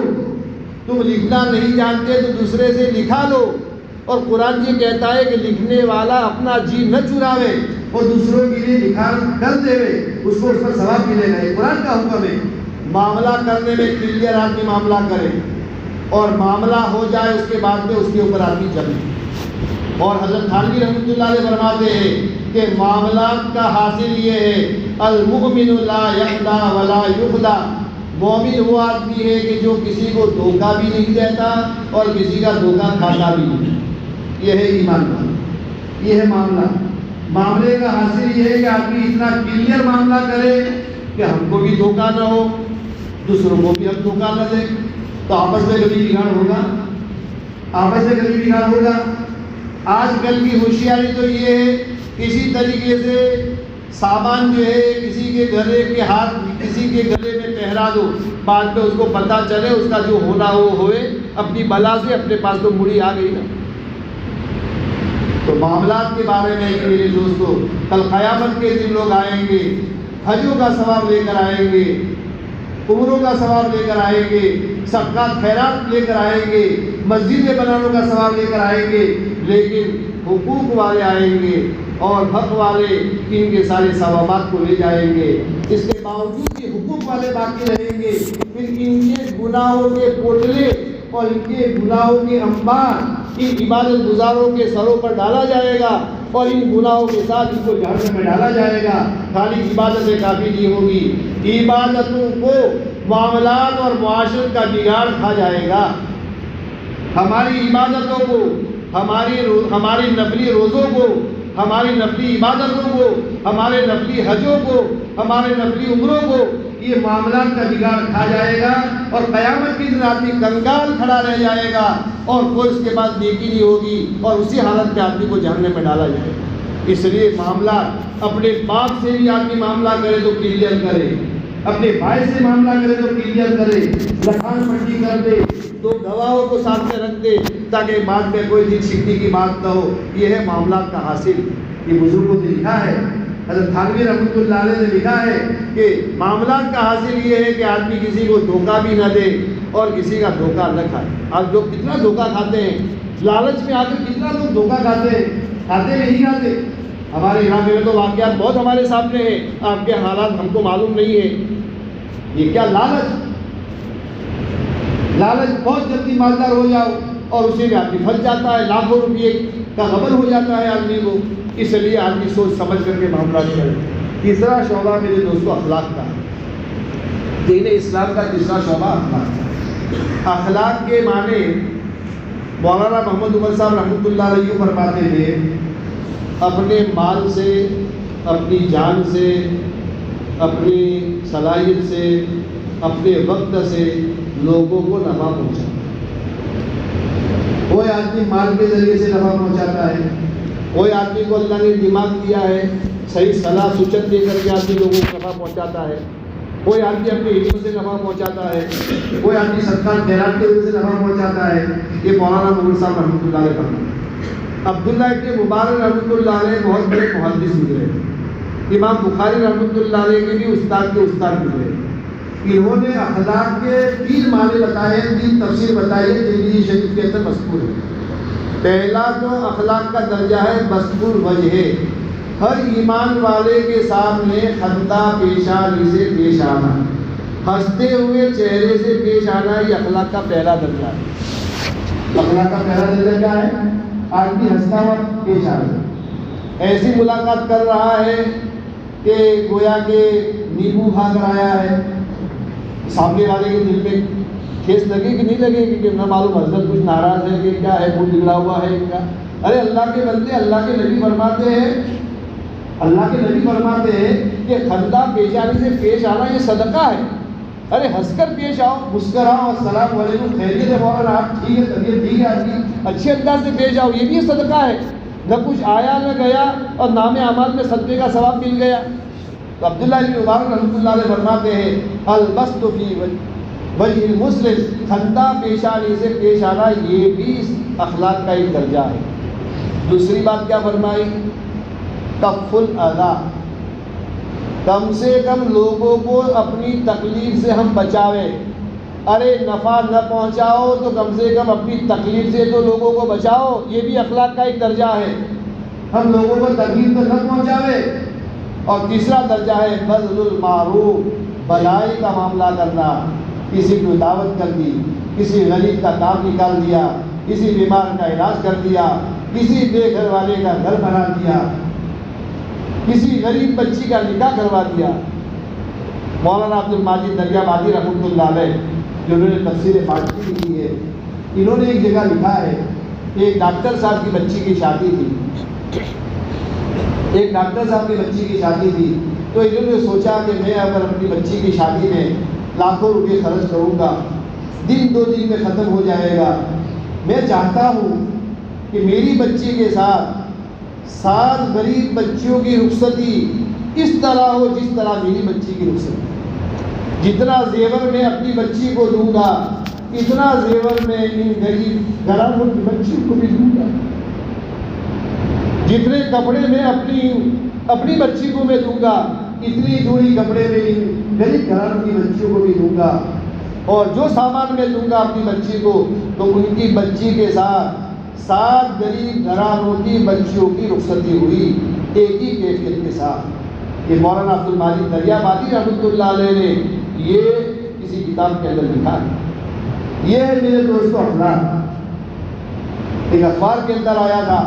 تم لکھنا نہیں جانتے تو دوسرے سے لکھا لو۔ اور قرآن یہ کہتا ہے کہ لکھنے والا اپنا جی نہ چراوے اور دوسروں کے لیے لکھان کر دے، اس کو اس پر ثواب ملے گا۔ یہ قرآن کا حکم ہے۔ معاملہ کرنے میں کلیئر آدمی معاملہ کرے، اور معاملہ ہو جائے اس کے بعد میں اس کے اوپر آدمی چلے۔ اور حضرت تھانوی رحمۃ اللہ علیہ فرماتے ہیں کہ معاملات کا حاصل یہ ہے المؤمن لا یخدع ولا یخدع، مومن وہ آدمی ہے کہ جو کسی کو دھوکہ بھی نہیں دیتا اور کسی کا دھوکہ کھاتا بھی نہیں۔ یہ ہے ایمان کا، یہ ہے معاملہ۔ معاملے کا حاصل یہ ہے کہ آدمی اتنا کلیئر معاملہ کرے کہ ہم کو بھی دھوکہ نہ ہو، دوسروں کو بھی ہم دھوکہ نہ دیں، تو آپس میں کبھی بگاڑ ہوگا، آپس میں کبھی بگاڑ ہوگا۔ آج کل کی ہوشیاری تو یہ ہے کسی طریقے سے سامان جو ہے کسی کے گلے کے ہاتھ کسی کے گلے میں پہرا دو، بعد میں اس کو پتہ چلے اس کا جو ہونا وہ ہوئے، اپنی بلا سے اپنے پاس تو مڑی آ گئی نا۔ تو معاملات کے بارے میں میرے دوستو، کل قیامت کے دن لوگ آئیں گے، حجوں کا ثواب لے کر آئیں گے، عمروں کا ثواب لے کر آئیں گے، صدقات خیرات لے کر آئیں گے، مسجدیں بنانے کا ثواب لے کر آئیں گے، لیکن حقوق والے آئیں گے اور حق والے ان کے سارے ثوابات کو لے جائیں گے۔ اس کے باوجود کہ حقوق والے باقی رہیں گے، پھر ان کے گناہوں کے پوٹلے اور ان کے گناہوں کے انبار ان عبادت گزاروں کے سروں پر ڈالا جائے گا، اور ان گناہوں کے ساتھ ان کو جہنم میں ڈالا جائے گا۔ خالی عبادتیں کافی نہیں ہوگی، عبادتوں کو معاملات اور معاشرت کا بگاڑ کھا جائے گا۔ ہماری عبادتوں کو، ہماری نفلی روزوں کو، ہماری نفلی عبادتوں کو، ہمارے نفلی حجوں کو، ہمارے نفلی عمروں کو یہ معاملات کا بگاڑ کھا جائے گا، اور قیامت کے دن آدمی کنگال کھڑا رہ جائے گا، اور کوئی اس کے بعد نیکی نہیں ہوگی، اور اسی حالت میں آدمی کو جہنم میں ڈالا جائے گا۔ اس لیے معاملہ اپنے باپ سے بھی آدمی معاملہ کرے تو کلیئر کرے، اپنے بھائی سے معاملہ کرے تو کلیئر کرے، لکھان پٹی کر دے، تو گواہوں کو ساتھ میں رکھ دے تاکہ بعد میں کوئی دل شکنی کی بات نہ ہو۔ یہ ہے معاملات کا حاصل۔ یہ بزرگوں نے لکھا ہے، حضرت تھانوی رحمۃ اللہ علیہ نے لکھا ہے کہ معاملات کا حاصل یہ ہے کہ آدمی کسی کو دھوکہ بھی نہ دے اور کسی کا دھوکہ نہ کھائے۔ آج لوگ کتنا دھوکہ کھاتے ہیں، لالچ میں آ کر کتنا لوگ دھوکہ کھاتے ہیں، کھاتے نہیں کھاتے۔ ہمارے علاقے میں تو واقعات بہت ہمارے سامنے ہیں، آپ کے حالات ہم کو معلوم نہیں ہے۔ یہ کیا لالچ بہت جلدی مالدار ہو جاؤ اور اسی میں آدمی پھنس جاتا ہے، لاکھوں روپئے کا غبن ہو جاتا ہے آدمی کو۔ اس لیے آدمی سوچ سمجھ کر کے معاملات کرے۔ تیسرا شعبہ میرے دوستو اخلاق کا ہے۔ دین اسلام کا تیسرا شعبہ اخلاق ہے۔ اخلاق کے معنی مولانا محمد عمر صاحب رحمۃ اللہ علیہ فرماتے تھے، اپنے مال سے، اپنی جان سے، اپنی صلاحیت سے، اپنے وقت سے لوگوں کو نفع پہنچانا۔ کوئی آدمی مال کے ذریعے سے نفع پہنچاتا ہے، کوئی آدمی کو اللہ نے دماغ دیا ہے، صحیح صلاح سوچت دے کر کے آدمی لوگوں کو نفع پہنچاتا ہے، کوئی آدمی اپنے علم سے نفع پہنچاتا ہے، کوئی آدمی صدقات خیرات کے وجہ سے نفع پہنچاتا ہے۔ یہ مولانا محمد صاحب رحمۃ اللہ علیہ فرماتے ہیں۔ عبداللہ ابن مبارک رحمۃ اللہ علیہ بہت بڑے محدث گزرے، امام بخاری رحمۃ اللہ علیہ کے بھی استاد کے استاد گزرے۔ انہوں نے اخلاق کے 3 معنی بتائے، 3 تفسیر بتائی ہے، ترمذی شریف کے اندر مذکور ہے۔ پہلا تو اخلاق کا درجہ ہے مذکور وجہ، ہر ایمان والے کے سامنے خندہ پیشانی سے پیش آنا، ہنستے ہوئے چہرے سے پیش آنا، یہ اخلاق کا پہلا درجہ ہے۔ اخلاق کا پہلا درجہ کیا ہے؟ آدمی ہنستا ہوا پیش آ رہا، ایسی ملاقات کر رہا ہے کہ گویا کہ نیبو کھا کر آیا ہے، سامنے والے کے دل میں ٹھیس لگے کہ نہیں لگے کہ نہ معلوم حضرت کچھ ناراض ہے کہ کیا ہے، منہ بگڑا ہوا ہے کیا۔ ارے اللہ کے بندے، اللہ کے نبی فرماتے ہیں کہ خندہ پیشانی سے پیش آنا یہ صدقہ ہے۔ ارے ہنس کر پیش آؤ، مسکراؤ، السلام علیکم، خیریت ہے مولانا، آپ ٹھیک ہے، طبیعت ٹھیک ہے آپ کی، اچھے انداز سے پیش آؤ، یہ بھی صدقہ ہے۔ نہ کچھ آیا نہ گیا اور نام اعمال میں صدقے کا ثواب مل گیا۔ تو عبداللہ ابن مبارک رحمۃ اللہ علیہ فرماتے ہیں البسط فی وجہ المسلم، خندہ پیشانی سے پیش آنا، یہ بھی اخلاق کا ایک درجہ ہے۔ دوسری بات کیا فرمائی؟ کف الاذی، کم سے کم لوگوں کو اپنی تکلیف سے ہم بچاویں۔ ارے نفع نہ پہنچاؤ تو کم سے کم اپنی تکلیف سے تو لوگوں کو بچاؤ، یہ بھی اخلاق کا ایک درجہ ہے، ہم لوگوں کو تکلیف تو نہ پہنچاوے۔ اور تیسرا درجہ ہے بذل المعروف، بھلائی کا معاملہ کرنا، کسی کو دعوت کر دی، کسی غریب کا کام نکال دیا، کسی بیمار کا علاج کر دیا، کسی بے گھر والے کا گھر بنا دیا، کسی غریب بچی کا نکاح کروا دیا۔ مولانا عبد الماجد دریابادی رحمۃ اللہ علیہ، جنہوں نے تفسیر ماجدی لکھی ہے، انہوں نے ایک جگہ لکھا ہے کہ ایک ڈاکٹر صاحب کی بچی کی شادی تھی، ایک ڈاکٹر صاحب کی بچی کی شادی تھی، تو انہوں نے سوچا کہ میں اگر اپنی بچی کی شادی میں لاکھوں روپے خرچ کروں گا، دن 2 دن میں ختم ہو جائے گا، میں چاہتا ہوں کہ میری بچی کے ساتھ 7 غریب بچیوں کی رخصتی اس طرح ہو جس طرح میری بچی کی رخصتی۔ جتنا زیور میں اپنی بچی کو دوں گا، اتنا زیور میں ان غریب گھرانوں کی بچیوں کو بھی دوں گا، جتنے کپڑے میں اپنی بچی کو میں دوں گا، اتنی جوڑی کپڑے میں ان غریب گھرانوں کی بچیوں کو بھی دوں گا، اور جو سامان میں دوں گا اپنی بچی کو، تو ان کی بچی کے ساتھ 7 غریب گھرانوں کی بچیوں کی رخصتی ہوئی ایک ہی کیفیت کے ساتھ۔ یہ مولانا عبد الماجد دریابادی رحمۃ اللہ علیہ نے یہ کسی کتاب کے اندر لکھا ہے۔ یہ ہے میرے دوستو اخلاق۔ ایک اخبار کے اندر آیا تھا،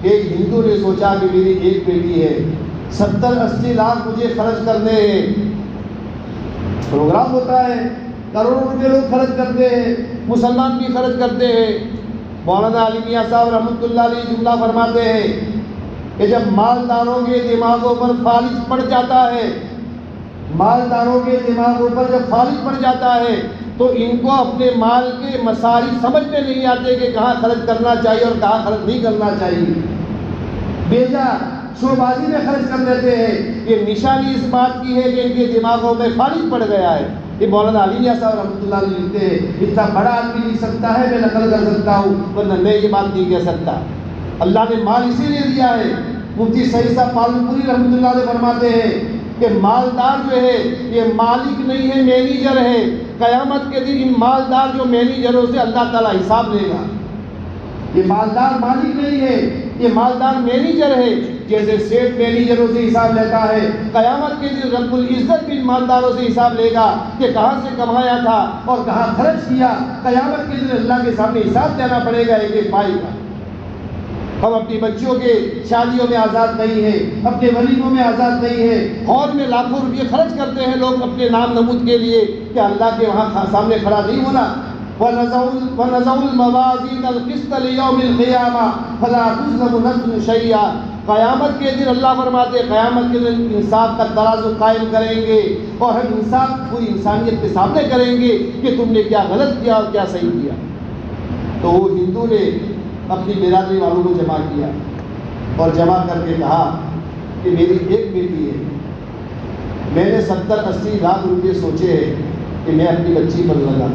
ایک ہندو نے سوچا کہ میری ایک بیٹی ہے، 70-80 لاکھ مجھے خرچ کرنے ہیں۔ پروگرام ہوتا ہے، کروڑوں روپے لوگ خرچ کرتے ہیں، مسلمان بھی خرچ کرتے ہیں۔ مولانا علی میاں صاحب رحمۃ اللہ علیہ جملہ فرماتے ہیں کہ جب مالداروں کے دماغوں پر فالج پڑ جاتا ہے، مالداروں کے دماغوں پر جب فالج پڑ جاتا ہے تو ان کو اپنے مال کے مصارف سمجھ میں نہیں آتے کہ کہاں خرچ کرنا چاہیے اور کہاں خرچ نہیں کرنا چاہیے، بیجا شو بازی میں خرچ کر دیتے ہیں۔ یہ نشانی اس بات کی ہے کہ ان کے دماغوں میں فالج پڑ گیا ہے۔ یہ مولانا علی میاں صاحب رحمۃ اللہ علیہ لکھتے ہیں، اتنا بڑا آدمی لکھ سکتا ہے، میں نقل کر سکتا ہوں، ورنہ میں یہ بات نہیں کہہ سکتا۔ اللہ نے مال اسی لیے دیا ہے۔ مفتی سعید صاحب پالنپوری رحمۃ اللہ علیہ فرماتے ہیں کہ مالدار جو ہے یہ مالک نہیں ہے، مینیجر ہے۔ قیامت کے دن ان مالدار جو مینیجروں سے اللہ تعالیٰ حساب لے گا۔ یہ مالدار مالک نہیں ہے، یہ مالدار مینیجر ہے۔ جیسے سیٹ مینیجروں سے حساب لیتا ہے، قیامت کے دن رب العزت بھی مالداروں سے حساب لے گا کہ کہاں سے کمایا تھا اور کہاں خرچ کیا۔ قیامت کے دن اللہ کے سامنے حساب دینا پڑے گا ایک ایک پائی کا۔ ہم اپنی بچیوں کے شادیوں میں آزاد نہیں ہیں، اپنے ولیموں میں آزاد نہیں ہیں، ہال میں لاکھوں روپے خرچ کرتے ہیں لوگ اپنے نام نمود کے لیے کہ اللہ کے وہاں سامنے کھڑا نہیں ہونا۔ وَنَزَعُ الْمَوَازِينَ الْقِسْطَ لِيَوْمِ الْقِيَامَةِ فَلَا تُظْلَمُ نَفْسٌ شَيْئًا۔ قیامت کے دن اللہ فرماتے ہیں قیامت کے دن انصاف کا ترازو قائم کریں گے اور ہم انصاف پوری انسانیت کے سامنے کریں گے کہ تم نے کیا غلط کیا اور کیا صحیح کیا۔ تو وہ ہندو نے اپنی برادری والوں کو جمع کیا اور جمع کر کے کہا کہ میری ایک بیٹی ہے، میں نے 70-80 لاکھ روپے سوچے ہیں کہ میں اپنی بچی پر لگا۔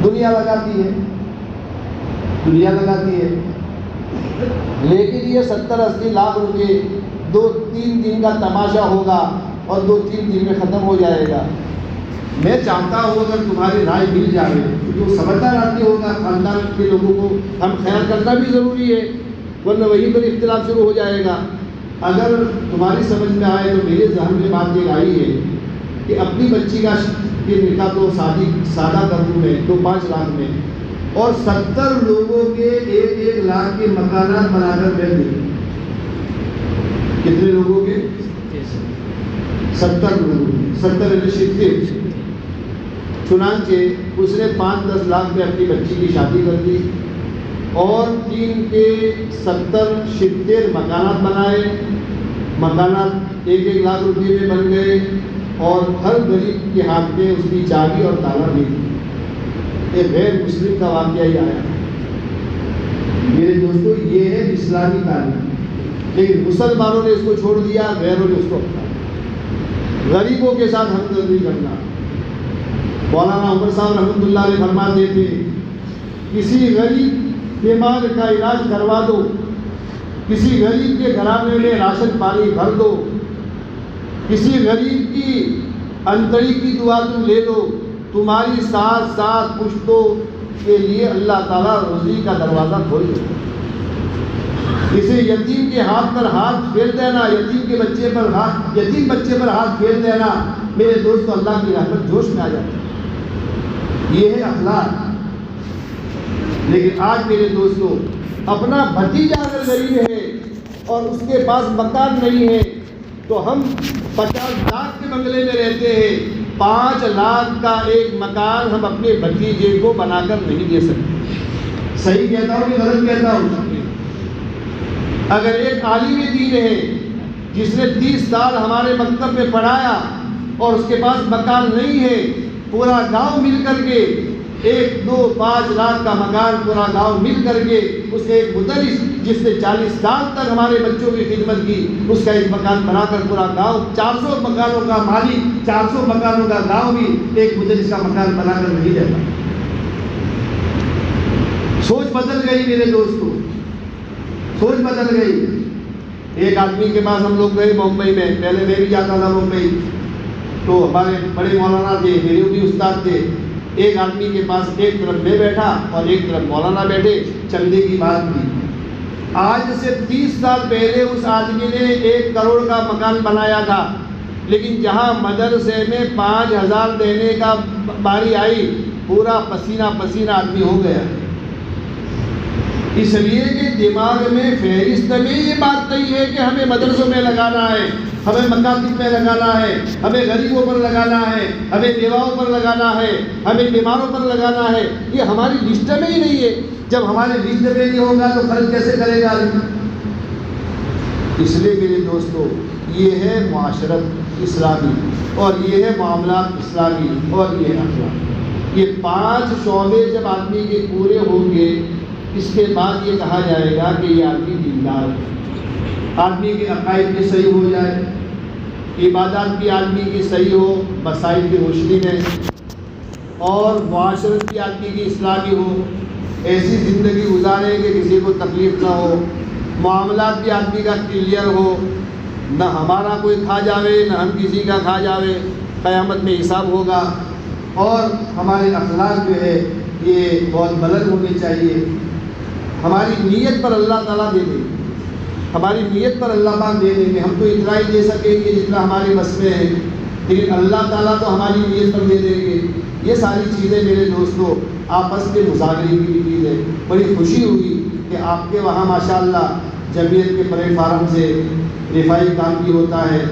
دنیا لگاتی ہے، دنیا لگاتی ہے، لیکن یہ 70-80 لاکھ روپے 2-3 دن کا تماشا ہوگا اور 2-3 دن میں ختم ہو جائے گا۔ میں چاہتا ہوں اگر تمہاری رائے مل جائے، جو سمجھدار آدمی ہوگا خاندان کے لوگوں کو ہم خیال کرنا بھی ضروری ہے، ورنہ وہیں پر اختلاف شروع ہو جائے گا۔ اگر تمہاری سمجھ میں آئے تو میرے ذہن میں بات یہ آئی ہے کہ اپنی بچی کا نکاح تو سادہ کر دوں میں 5 لاکھ میں، اور 70 لوگوں کے 1-1 لاکھ کے مکانات بنا کر دے دیں۔ کتنے لوگوں کے؟ 70 لوگوں کے، 70 چنانچہ اس نے 5-10 لاکھ میں اپنی بچی کی شادی کر دی اور 3 کے 70 مکانات بنائے۔ مکانات 1-1 لاکھ روپے میں بن گئے اور ہر غریب کے ہاتھ میں اس کی چابی اور تالا بھی۔ ایک غیر مسلم کا واقعہ ہی آیا۔ میرے دوستو یہ ہے اسلامی تعلیم، لیکن مسلمانوں نے اس کو چھوڑ دیا، غیروں نے اس کو اپنایا۔ غریبوں کے ساتھ ہمدردی کرنا، مولانا عمر صاحب رحمۃ اللہ علیہ فرماتے تھے کسی غریب بیمار کا علاج کروا دو، کسی غریب کے گھرانے میں راشن پانی بھر دو، کسی غریب کی انتڑی کی دعا تم لے لو، تمہاری ساتھ ساتھ پشتوں کے لیے اللہ تعالیٰ روزی کا دروازہ کھول دے۔ کسی یتیم کے ہاتھ پر ہاتھ پھیر دینا، یتیم بچے پر ہاتھ پھیر دینا، میرے دوستو اللہ کی رحمت جوش میں آ جاتی ہے۔ یہ ہے اخلاق۔ لیکن آج میرے دوستو اپنا بھتیجا اگر غریب ہے اور اس کے پاس مکان نہیں ہے تو ہم 50 لاکھ کے بنگلے میں رہتے ہیں، 5 لاکھ کا ایک مکان ہم اپنے بھتیجے کو بنا کر نہیں دے سکتے۔ صحیح کہتا ہوں کہ غلط کہتا ہوں؟ اگر ایک عالم دین ہے جس نے 30 سال ہمارے مکتب میں پڑھایا اور اس کے پاس مکان نہیں ہے، پورا گاؤں مل کر کے 1 2 5 لاکھ کا مکان پورا گاؤں مل کر کے اس نے ایک مدرس جس نے 40 سال تک ہمارے بچوں کی خدمت کی، اس کا ایک مکان بنا کر پورا گاؤں 400 مکانوں کا مالک 400 مکانوں کا گاؤں بھی ایک مدرس کا مکان بنا کر نہیں رہتا۔ سوچ بدل گئی میرے دوستو، سوچ بدل گئی۔ ایک آدمی کے پاس ہم لوگ گئے ممبئی میں، پہلے میں بھی جاتا تھا ممبئی، تو ہمارے بڑے مولانا تھے، میرے بھی استاد تھے۔ ایک آدمی کے پاس ایک طرف میں بیٹھا اور ایک طرف مولانا بیٹھے، چندے کی بات کی۔ آج سے 30 سال پہلے اس آدمی نے 1 کروڑ کا مکان بنایا تھا، لیکن جہاں مدرسے میں 5000 دینے کا باری آئی، پورا پسینہ پسینہ آدمی ہو گیا۔ اس لیے کہ دماغ میں فہرست میں یہ بات نہیں ہے کہ ہمیں مدرسوں میں لگانا ہے، ہمیں مکاتب میں لگانا ہے، ہمیں غریبوں پر لگانا ہے، ہمیں بیواؤں پر لگانا ہے، ہمیں بیماروں پر لگانا ہے۔ یہ ہماری لسٹ میں ہی نہیں ہے۔ جب ہمارے لسٹ میں نہیں ہوگا تو خرچ کیسے کرے گا؟ اس لیے میرے دوستو یہ ہے معاشرت اسلامی، اور یہ ہے معاملات اسلامی، اور یہ اخلاق۔ یہ 5 شعبے جب آدمی کے پورے ہوں گے، اس کے بعد یہ کہا جائے گا کہ یہ آدمی دیندار ہے۔ آدمی کے عقائد بھی صحیح ہو جائے، عبادات بھی آدمی کی صحیح ہو مسائل کی روشنی میں، اور معاشرت بھی آدمی کی اسلامی ہو، ایسی زندگی گزارے کہ کسی کو تکلیف نہ ہو، معاملات بھی آدمی کا کلیئر ہو، نہ ہمارا کوئی کھا جاوے نہ ہم کسی کا کھا جاوے، قیامت میں حساب ہوگا۔ اور ہمارے اخلاق جو ہے یہ بہت بلند ہونے چاہیے۔ ہماری نیت پر اللہ تعالیٰ دے دیں گے، ہماری نیت پر اللہ پاک دے دیں گے۔ ہم تو اتنا ہی دے سکیں گے جتنا ہمارے بس میں ہے، لیکن اللہ تعالیٰ تو ہماری نیت پر دے دیں گے۔ یہ ساری چیزیں میرے دوستو آپس کے مذاکرے کی بھی چیز ہے۔ بڑی خوشی ہوئی کہ آپ کے وہاں ماشاءاللہ جمعیت کے پلیٹ فارم سے رفائی کام بھی ہوتا ہے،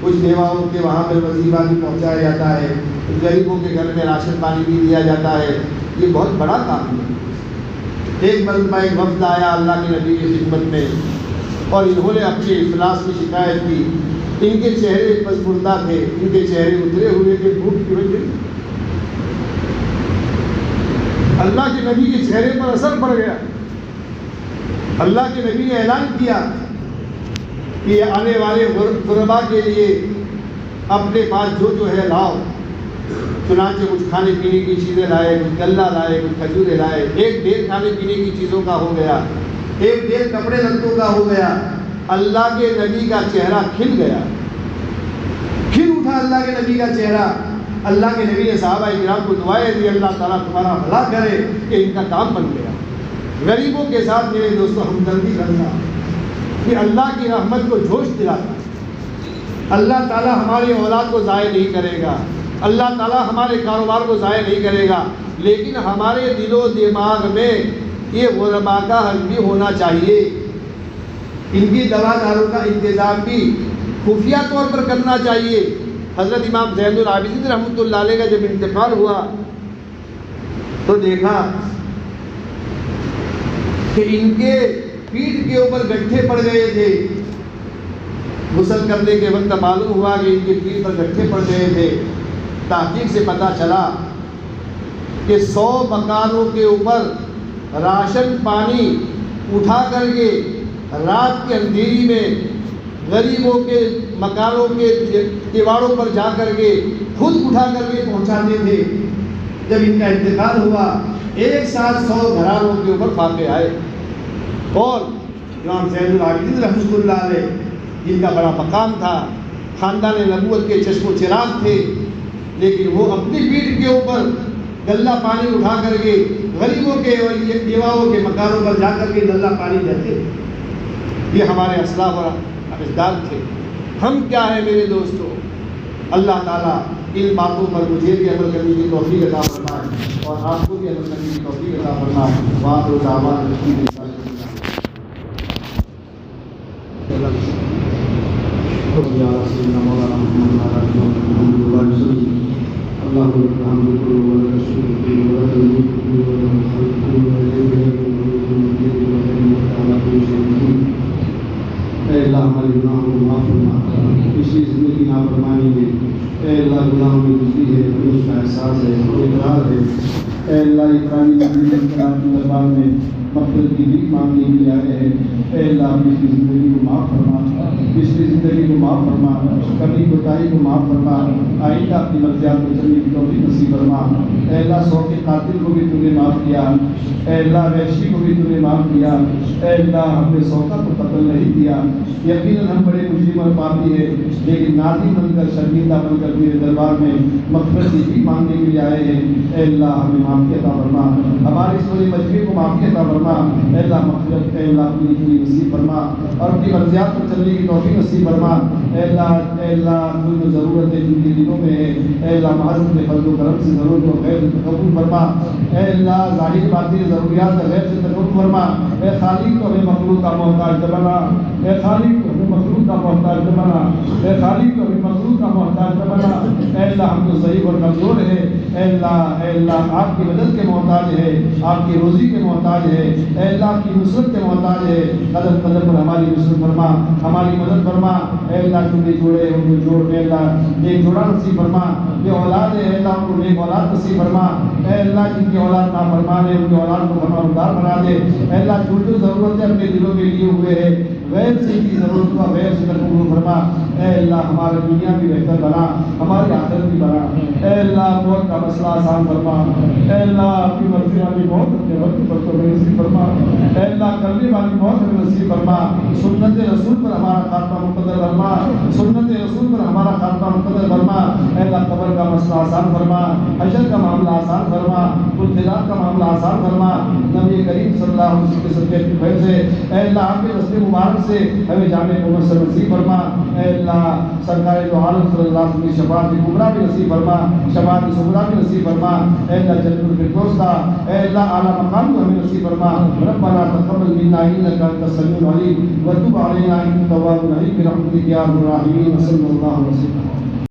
کچھ بیواؤں کے وہاں پر وظیفہ بھی پہنچایا جاتا ہے، غریبوں کے گھر میں راشن پانی بھی دیا جاتا ہے۔ یہ بہت بڑا کام ہے۔ ایک مرتبہ ایک وفد آیا اللہ کے نبی کی خدمت میں، اور انہوں نے اپنے افلاس کی شکایت کی۔ ان کے چہرے پسماندہ تھے، ان کے چہرے اترے ہوئے تھے بھوک کی وجہ۔ اللہ کے نبی کے چہرے پر اثر پڑ گیا۔ اللہ کے نبی نے اعلان کیا کہ آنے والے غربا کے لیے اپنے پاس جو ہے لاؤ۔ چنانچہ کچھ کھانے پینے کی چیزیں لائے، کچھ غلہ لائے، کچھ کھجورے لائے۔ ایک ڈھیر کھانے پینے کی چیزوں کا ہو گیا، ایک ڈھیر کپڑے لتوں کا ہو گیا۔ اللہ کے نبی کا چہرہ کھل گیا، کھل اٹھا اللہ کے نبی کا چہرہ۔ اللہ کے نبی نے صحابہ کرام کو دعائیں دی، اللہ تعالیٰ تمہارا بھلا کرے، کہ ان کا کام بن گیا۔ غریبوں کے ساتھ میرے دوستوں ہمدردی کرنا، کہ اللہ کی رحمت کو جوش دلاتا۔ اللہ تعالیٰ ہماری اولاد کو ضائع نہیں کرے گا، اللہ تعالیٰ ہمارے کاروبار کو ضائع نہیں کرے گا، لیکن ہمارے دل و دماغ میں یہ غربا کا حل بھی ہونا چاہیے۔ ان کی دوا داروں کا انتظام بھی خفیہ طور پر کرنا چاہیے۔ حضرت امام زین العابدین رحمۃ اللہ علیہ کا جب انتقال ہوا تو دیکھا کہ ان کے پیٹھ کے اوپر گٹھے پڑ گئے تھے۔ غسل کرنے کے وقت معلوم ہوا کہ ان کے پیٹھ پر گٹھے پڑ گئے تھے۔ تحقیق سے پتہ چلا کہ 100 مکانوں کے اوپر راشن پانی اٹھا کر کے رات کے اندھیری میں غریبوں کے مکانوں کے دیواروں پر جا کر کے خود اٹھا کر کے پہنچاتے تھے۔ جب ان کا انتقال ہوا ایک ساتھ 100 گھرانوں کے اوپر فاقے آئے، اور امام زین العابدین رحمۃ اللہ علیہ جن کا بڑا مقام تھا، خاندان نبوت کے چشم و چراغ تھے، لیکن وہ اپنی پیٹھ کے اوپر غلہ پانی اٹھا کر کے غریبوں کے اور بیواؤں کے مکانوں پر جا کر کے غلہ پانی دیتے۔ یہ ہمارے اسلاف اور اجداد تھے۔ ہم کیا ہیں میرے دوستو؟ اللہ تعالیٰ ان باتوں پر مجھے بھی عمل کرنے کی توفیق عطا فرمائے اور آپ کو بھی عمل کرنے کی توفیق عطا فرمائے۔ وآخر دعوانا اے اللہ ہمارے گناہوں کو معاف فرما، پچھلی زندگی نافرمانی میں اے اللہ گناہوں میں گزری ہے، ہمیں اس کا احساس ہے، اقرار ہے۔ اے اللہ اقراری مجلس کے دربار میں مغفرت کی بھیک مانگنے کے لیے آئے ہیں۔ اے اللہ پچھلی زندگی کو معاف فرما، پچھلی زندگی کو معاف فرما، کمی کوتاہی کو معاف فرما، آئندہ اپنی مرضیات کو چلنے کی توفیق نصیب فرما۔ اے اللہ سو کے قاتل کو بھی تو نے معاف کیا، اے اللہ وحشی کو بھی تو نے معاف کیا، اے اللہ ہم نے سوکا کو قتل نہیں کیا۔ یقیناً ہم بڑے مجرم اور پاپی ہیں، لیکن نادم بن کر شرمندہ بن کر میرے دربار میں مغفرت کی بھیک مانگنے کے لیے آئے ہیں۔ اے اللہ ہمیں معافی عطا فرما، ہمارے اس بڑے مجرم کو معافی عطا فرما۔ اے اللہ مغفرت، اے اللہ اپنی پوری نصیب فرما اور اپنی مرضیات پر چلنے کی توفیق نصیب فرما۔ اے اللہ کوئی جو ضرورتیں جن کے دلوں میں ہے، اے اللہ محض اپنے فضل و کرم سے ضرورت و غیر سے قبول فرما۔ اے اللہ ظاہر باطنی ضروریات غیر سے قبول فرما۔ اے خالق تو ہمیں مخلوق کا محتاج نہ بنا، اے خالق تو ہمیں مخلوق کا محتاج نہ بنا، اے خالق تو ہمیں مخلوق کا محتاج نہ بنا۔ اے اللہ ہم تو ضعیف اور کمزور ہیں، اے اللہ آپ کی مدد کے محتاج ہے، آپ کی روزی کے محتاج ہے، اے اللہ آپ کی نصرت کے محتاج ہے۔ قدم قدم پر ہماری نصرت فرما، ہماری مدد فرما۔ اے اللہ جو بھی جوڑے ان کو جوڑ، اے اللہ ایک جوڑا نصیب فرما۔ جو اولاد ہے اے اللہ ان کو نیک اولاد نصیب فرما۔ اے اللہ جن کی اولاد نافرمان ہے ان کی اولاد کو فرمانبردار بنا دے۔ اے اللہ جو جو ضرورتیں اپنے دلوں کے لیے ہوئے ہیں غیر سے کی ضرورت کو غیر سے قبول فرما۔ اے اللہ ہماری دنیا بھی بہتر بنا، ہماری آخرت بھی بنا۔ اے اللہ موت کا مسئلہ آسان فرما۔ اے اللہ اپنی مرضی والی موت اپنے وقت پر تو نصیب فرما۔ اے اللہ کرنے والی موت ہمیں نصیب فرما۔ سنت رسول پر ہمارا خاتمہ مقدر فرما، سنت رسول پر ہمارا خاتمہ مقدر فرما۔ اے اللہ قبر کا مسئلہ آسان فرما، حشر کا معاملہ آسان فرما، خلاف کا معاملہ آسان فرما۔ نبی کریم صلی اللہ علیہ وسلم کے صدقے کی خیر سے اے اللہ آپ کے رستے مبارک سے ہمیں جامع محمد سے نصیب فرما۔ اے اللہ سرکار دو عالم صلی اللہ علیہ وسلم کی شفاعت کبریٰ بھی نصیب فرما، شفاعت صغریٰ بھی نصیب فرما۔ اے اللہ جنت الفردوس کا اے اللہ اعلیٰ مقام کو ہمیں نصیب فرما۔ ربنا تقبل منا انک انت السمیع العلیم وتب علینا انک التواب الرحیم برحمتک یا ارحم الراحمین صلی اللہ علیہ وسلم۔